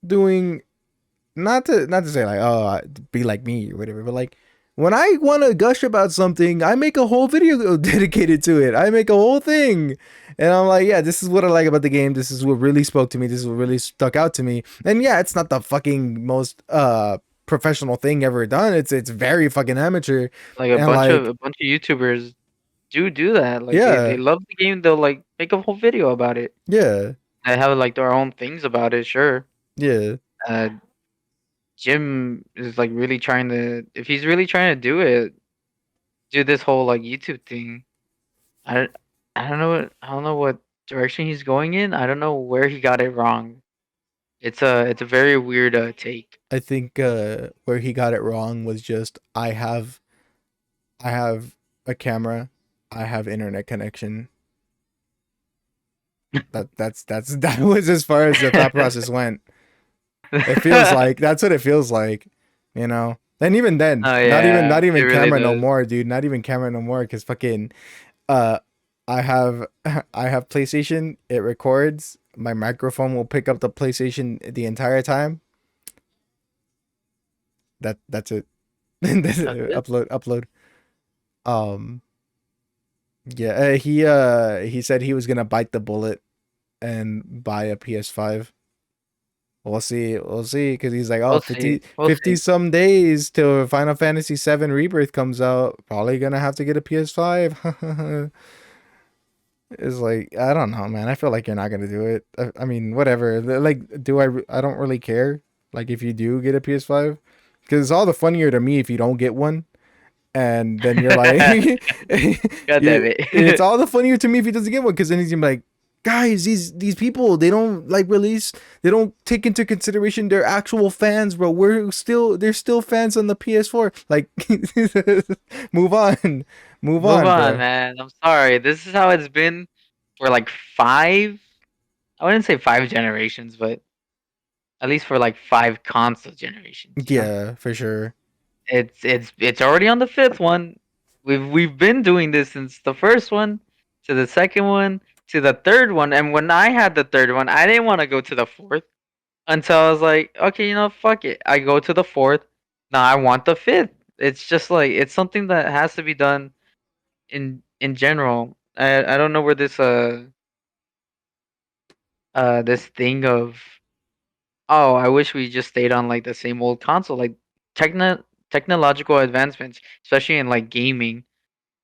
doing not to say like oh be like me or whatever, but like when I want to gush about something, I make a whole video dedicated to it. I make a whole thing, and I'm like, yeah, this is what I like about the game. This is what really spoke to me. This is what really stuck out to me. And yeah, it's not the fucking most professional thing ever done. It's very fucking amateur,
Like
and like
a bunch of YouTubers do that. Like they
yeah,
love the game. They'll like make a whole video about it.
yeah,
They have like their own things about it. Sure.
yeah.
Uh, Jim is like really trying to. If he's really trying to do it, do this whole like YouTube thing. I don't. I don't know what. I don't know what direction he's going in. I don't know where he got it wrong. It's a very weird take.
I think where he got it wrong was just I have a camera, I have internet connection. That's that was as far as the thought process went. It feels
Oh
like that's what it feels like, you know. And even then,
yeah,
not
it
even
really
camera no
does.
more, dude. Not even camera no more, cause fucking uh, I have I have PlayStation. It records. My microphone will pick up the PlayStation the entire time. That's it.
That's it.
Upload. Um, yeah. He said he was gonna bite the bullet and buy a PS5. We'll see, because he's like, oh,
We'll see. We'll
50
see.
some days till Final Fantasy 7 Rebirth comes out. Probably gonna have to get a PS5. It's like, I don't know, man. I feel like you're not gonna do it. I mean, whatever. Like, I don't really care. Like, if you do get a PS5, because it's all the funnier to me if you don't get one, and then you're like,
God damn
it's
it.
all the funnier to me if he doesn't get one, because then he's gonna be like, guys, these people, they don't like release, they don't take into consideration their actual fans, bro. They're still fans on the PS4. Like, move on, move
Move
on,
on,
bro.
man. I'm sorry. This is how it's been for like five. I wouldn't say five generations, but at least for like five console generations. You know,
Yeah, for sure.
it's already on the fifth one. We've been doing this since the first one, to the second one, to the third one, and when I had the third one, I didn't want to go to the fourth until I was like, okay, you know, fuck it. I go to the fourth. Now I want the fifth. It's just like it's something that has to be done in general. I don't know where this thing of, oh, I wish we just stayed on like the same old console. Like technological advancements, especially in like gaming,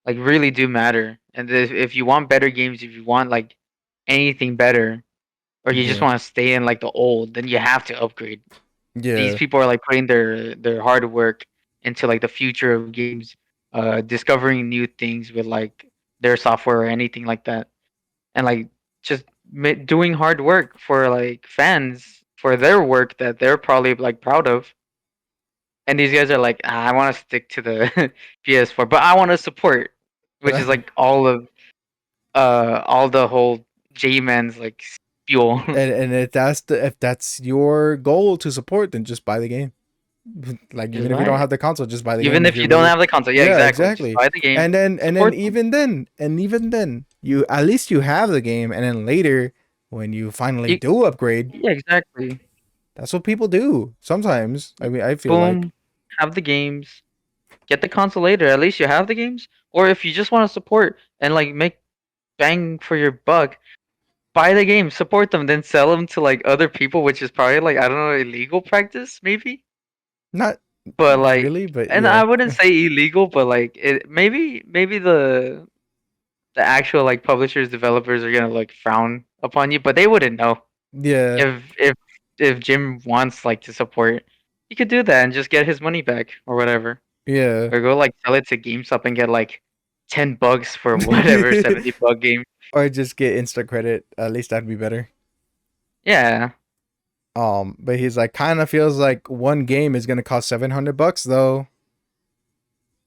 like really do matter. And if you want better games, if you want like anything better, or you just
Yeah,
want to stay in like the old, then you have to upgrade. These
yeah,
people are like putting their hard work into like the future of games, discovering new things with like their software or anything like that, and like just doing hard work for like fans for their work that they're probably like proud of. And these guys are like, ah, I want to stick to the PS4, but I want to support, which is like all the whole J Man's like fuel.
And if that's your goal to support, then just buy the game. Like
Just
even if you
buy
don't
it.
have the console, just buy the game
Even
if
if
you're
you don't
really.
have the console, yeah,
Yeah,
exactly. Just
exactly.
buy the game.
And then
Support them.
even then, you at least you have the game, and then later when you finally
You,
do upgrade,
yeah, exactly.
that's what people do. Sometimes, I mean, I feel like.
Boom. Have the games. Get the console later. At least you have the games. Or if you just want to support and like make bang for your buck, buy the game, support them, then sell them to like other people, which is probably like I don't know, illegal practice maybe.
Not
But like,
really, but
and
yeah.
I wouldn't say illegal, but like it maybe the actual like publishers developers are gonna like frown upon you, but they wouldn't know
Yeah.
if Jim wants like to support, he could do that and just get his money back or whatever,
Yeah.
or go like sell it to GameStop and get like $10 for whatever 70 buck game.
Or just get instant credit. At least that'd be better.
Yeah,
But he's like, kind of feels like one game is gonna cost $700 though.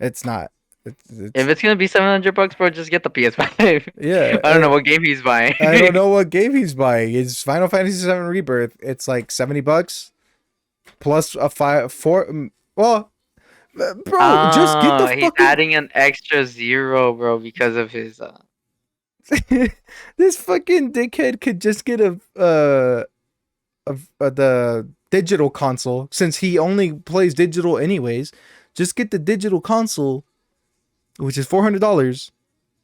It's not.
if
It's
it's gonna be $700, bro, just get the PS5.
yeah.
I don't know what game he's buying.
I don't know what game he's buying. It's Final Fantasy VII Rebirth. It's like $70 plus a five four. Well, bro, just get the
Oh, he's
fucking.
adding an extra zero, bro, because of his
This fucking dickhead could just get the digital console since he only plays digital anyways. Just get the digital console, which is $400,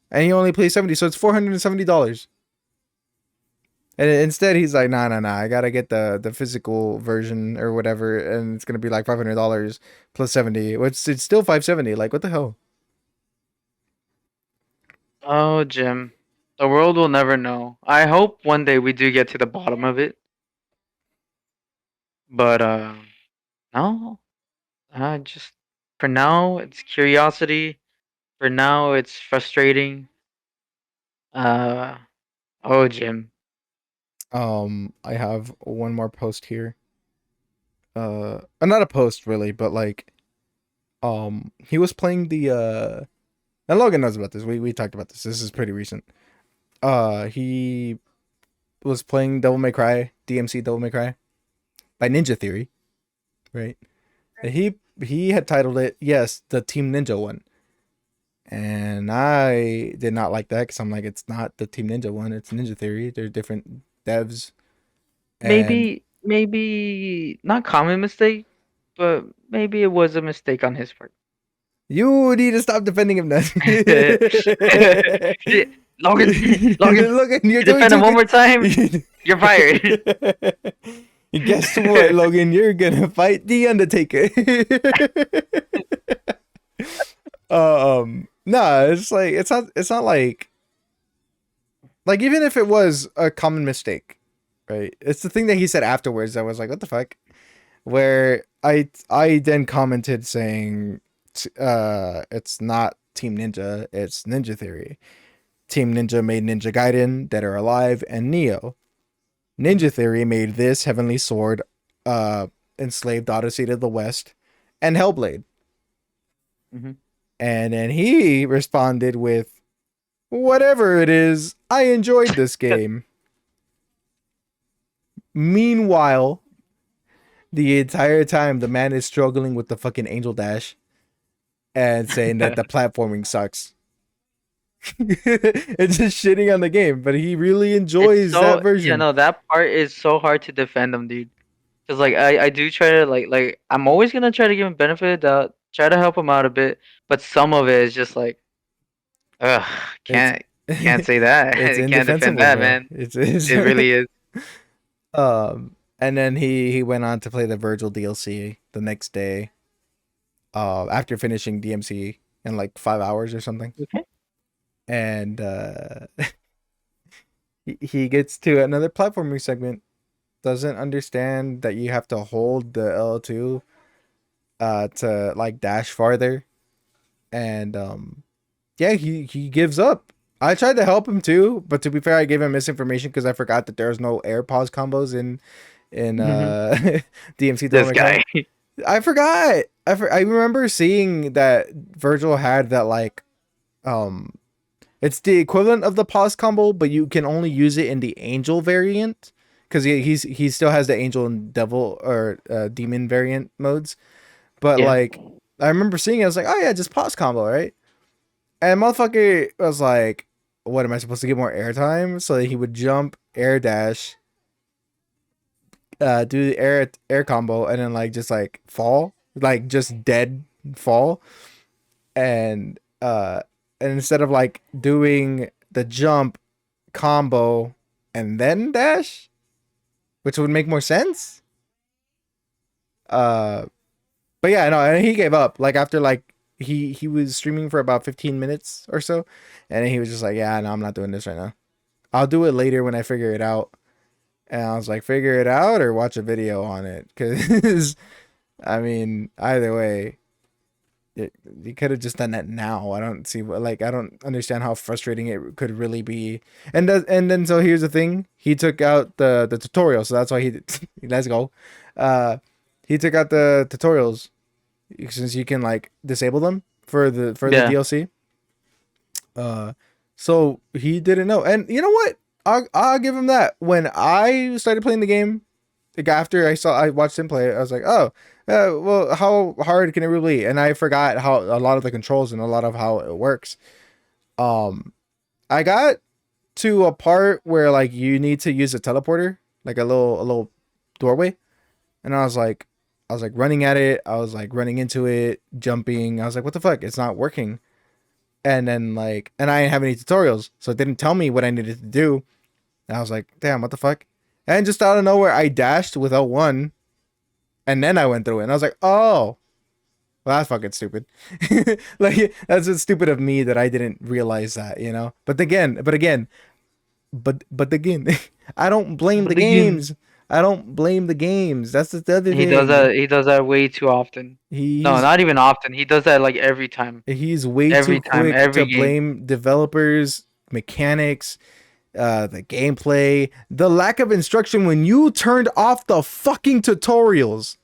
and he only plays 70, so it's $470. And instead, he's like, nah, nah, nah. I gotta get the physical version or whatever, and it's gonna be like $500 plus 70, which it's still 570. Like, what the hell?
Oh, Jim. The world will never know. I hope one day we do get to the bottom of it. But no. Just for now it's curiosity. For now it's frustrating. Uh oh, Jim.
I have one more post here. Not a post really, but like, he was playing and Logan knows about this. We talked about this. This is pretty recent. He was playing Devil May Cry, DMC Devil May Cry by Ninja Theory, right? And he had titled it, yes, the Team Ninja one. And I did not like that because I'm like, it's not the Team Ninja one, it's Ninja Theory. They're different devs. And
Maybe not common mistake, but maybe it was a mistake on his part.
you need to stop defending him now.
Logan, Logan,
Logan, you're
you
doing
defend him
too
one
good.
more time, you're fired.
Guess what, Logan? You're gonna fight the Undertaker. Nah, it's like it's not like even if it was a common mistake, right? It's the thing that he said afterwards that was like, what the fuck? Where I then commented saying, it's not Team Ninja, it's Ninja Theory. Team Ninja made Ninja Gaiden, Dead or Alive, and Neo. Ninja Theory made this Heavenly Sword, uh, Enslaved Odyssey to the West, and Hellblade.
Mhm.
And then he responded with, whatever it is, I enjoyed this game. Meanwhile, the entire time the man is struggling with the fucking Angel Dash and saying that the platforming sucks. It's just shitting on the game, but he really
It's
enjoys that
so yeah,
version.
no, that part is so hard to defend him, dude. Cause like I do try to like I'm always gonna try to give him benefit of the doubt, try to help him out a bit, but some of it is just like, ugh,
It's
can't say that,
it's
can't defend
indefensible,
that,
bro.
man.
It's
It really is.
and then he went on to play the Virgil DLC the next day, after finishing DMC in like 5 hours or something.
Okay.
And he gets to another platforming segment, doesn't understand that you have to hold the L2 to like dash farther, and yeah, he gives up. I tried to help him too, but to be fair, I gave him misinformation because I forgot that there's no air pause combos in
Hmm.
DMC Devil
This
May Cry.
guy.
I forgot. I remember seeing that Virgil had that like um It's the equivalent of the pause combo, but you can only use it in the angel variant because he still has the angel and devil or demon variant modes. But
Yeah.
like, I remember seeing it, I was like, oh yeah, just pause combo, right? And motherfucker was like, what am I supposed to get more airtime? So that he would jump, air dash, do the air combo, and then like just like fall, like just dead fall, and and instead of like doing the jump combo and then dash, which would make more sense. Uh, but yeah, no, and he gave up. Like after like he was streaming for about 15 minutes or so, and he was just like, yeah, no, I'm not doing this right now. I'll do it later when I figure it out. And I was like, figure it out or watch a video on it, because I mean, either way, you could have just done that now. I don't see what, like, I don't understand how frustrating it could really be. And then so here's the thing: he took out the tutorial, so that's why he let's go. Uh, he took out the tutorials since you can like disable them for the
Yeah.
DLC. Uh, so he didn't know, and you know what? I'll give him that. When I started playing the game, like after I watched him play it, I was like, oh, well, how hard can it really be? And I forgot how a lot of the controls and a lot of how it works. Um, I got to a part where like you need to use a teleporter, like a little doorway, and I was like running at it. I was like running into it, jumping. I was like, what the fuck? It's not working. And then like, and I didn't have any tutorials, so it didn't tell me what I needed to do. And I was like, damn, what the fuck? And just out of nowhere, I dashed with L1, and then I went through it. And I was like, oh, well, that's fucking stupid. Like, that's just stupid of me that I didn't realize that, you know? But again, I don't blame the
But again,
games. I don't blame the games. That's the other
he does
thing.
that. He does that way too often. No,
He's
not even often. He does that like every time.
he's way too
Every time.
quick to
Every game.
blame developers, mechanics, the gameplay, the lack of instruction when you turned off the fucking tutorials.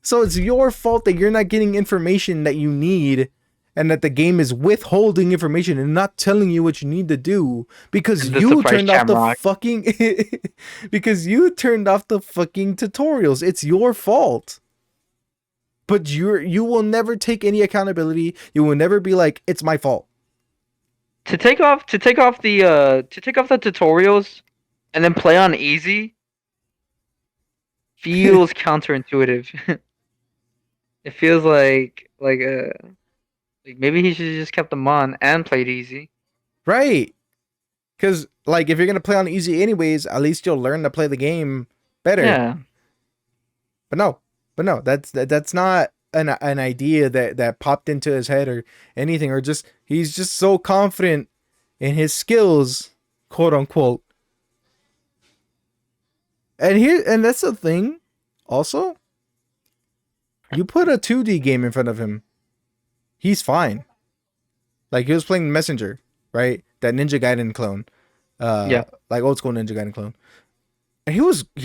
So it's your fault that you're not getting information that you need and that the game is withholding information and not telling you what you need to do because
And the
you
surprise
turned off the
Shamrock.
fucking because you turned off the fucking tutorials. It's your fault. But you will never take any accountability. You will never be like, it's my fault.
To take off the tutorials and then play on easy feels counterintuitive. It feels like maybe he should have just kept them on and played easy.
Right. Because like if you're gonna play on easy anyways, at least you'll learn to play the game better.
Yeah.
But no, that's not an idea that popped into his head or anything, or just he's just so confident in his skills, quote unquote. And that's the thing. Also, you put a 2D game in front of him, he's fine. Like he was playing Messenger, right? That Ninja Gaiden clone,
Yeah.
like old school Ninja Gaiden clone, and he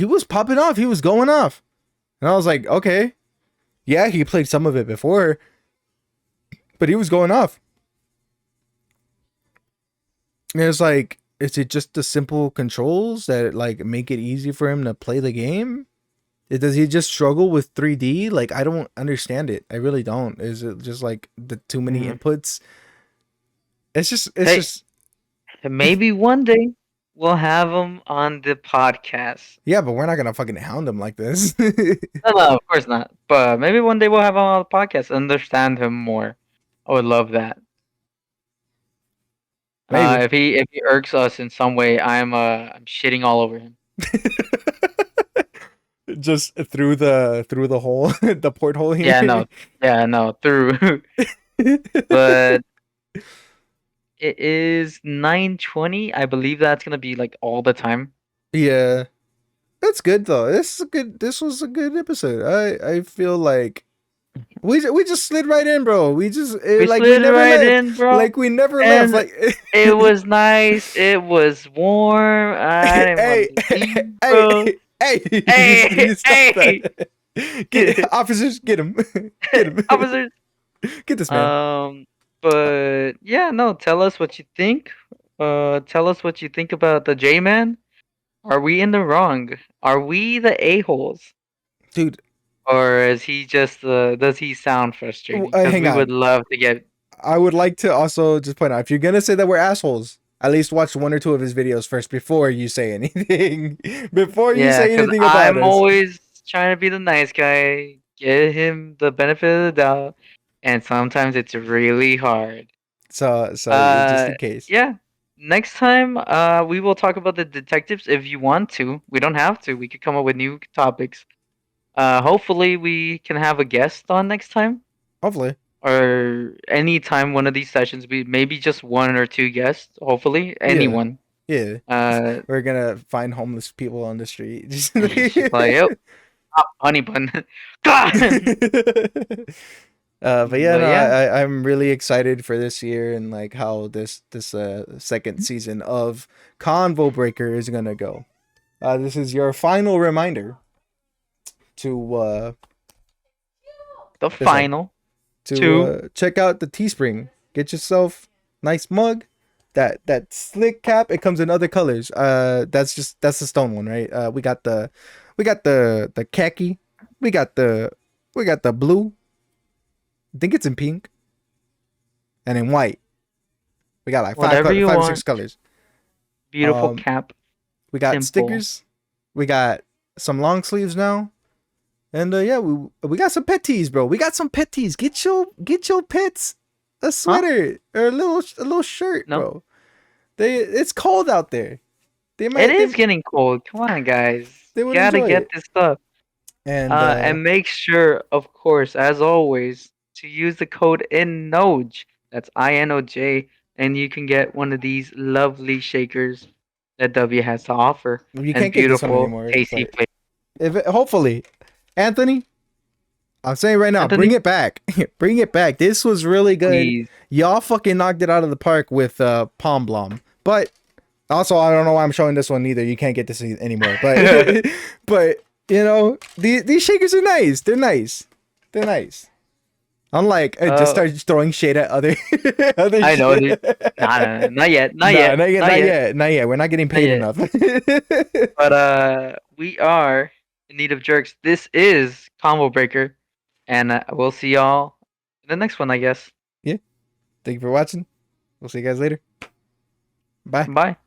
was popping off. He was going off, and I was like, okay, yeah, he played some of it before, but he was going off. And it's like, is it just the simple controls that like make it easy for him to play the game? Does he just struggle with 3D? Like I don't understand it. I really don't. Is it just like the too many
Mhm.
inputs? It's
Hey,
just
maybe one day we'll have him on the podcast.
yeah, but we're not gonna fucking hound him like this.
No, no, of course not. But maybe one day we'll have him on the podcast, understand him more. I would love that.
Maybe.
If he irks us in some way, I'm shitting all over him.
Just through the hole, the porthole
Yeah,
here.
no, yeah, no, through. But it is 9:20. I believe that's gonna be like all the time.
Yeah. That's good though. This was a good episode. I feel like we just slid right in, bro. We just
We
like we
slid
never
right
left.
in, bro,
Like we never left.
and
Like
it was nice. It was warm. I didn't want
hey,
to leave, bro.
hey, hey,
Hey,
you stop
hey,
that. Get officers, get him. Get him.
officers.
Get this man.
Um, But yeah, no. Tell us what you think. Tell us what you think about the J Man. Are we in the wrong? Are we the a holes,
Dude,
or is he just? Does he sound frustrating? Because
hang
we would
on.
love to get.
I would like to also just point out, if you're gonna say that we're assholes, at least watch one or two of his videos first before you say anything. Before you
Yeah,
say
because
anything about
I'm
us.
always trying to be the nice guy, get him the benefit of the doubt, and sometimes it's really hard.
So just
Uh,
in case.
yeah. Next time, we will talk about the detectives if you want to. We don't have to. We could come up with new topics. Hopefully we can have a guest on next time,
Hopefully.
or anytime one of these sessions. We maybe just one or two guests. Hopefully,
Yeah.
anyone.
Yeah.
Uh,
We're gonna find homeless people on the street. Just
she's like, "Yo, honey bun." God!
but yeah,
But
no,
yeah,
I'm really excited for this year and like how this second season of ConvoBreaker is gonna go. This is your final reminder to
the
this one
final
to
two.
check out the Teespring. Get yourself nice mug. That slick cap. It comes in other colors. That's the stone one, right? We got the khaki. We got the blue. I think it's in pink and in white. We got like
Whatever you
five or six
want.
colors.
Beautiful
Um,
cap.
we got
Simple.
stickers. We got some long sleeves now. And yeah, we got some pet tees, bro. We got some pet tees. Get your pets a
Huh?
sweater or a little shirt,
No.
bro. It's cold out there. They
It
might
is getting cold. Come on, guys.
they would
Gotta
enjoy
get
it.
this stuff.
And
And make sure, of course, as always, to use the code INoJ. That's INoJ, and you can get one of these lovely shakers that W has to offer,
you
and
can't get this one
beautiful,
anymore,
tasty
but
flavor.
hopefully, Anthony, I'm saying right now, bring
Anthony,
it back. Bring it back. This was really good.
please.
Y'all fucking knocked it out of the park with Palm Blom. But also, I don't know why I'm showing this one either. You can't get this anymore. But but these shakers are nice. They're nice. They're nice. Unlike just
uh,
start throwing shade at other other
I know, dude.
shit.
Nah, not yet, not
Nah,
yet,
not yet,
not
not
yet,
yet, not yet. We're not getting
not
paid
yet.
enough.
But we are in need of jerks. This is Combo Breaker, and we'll see y'all in the next one, I guess.
Yeah. Thank you for watching. We'll see you guys later. Bye.
Bye.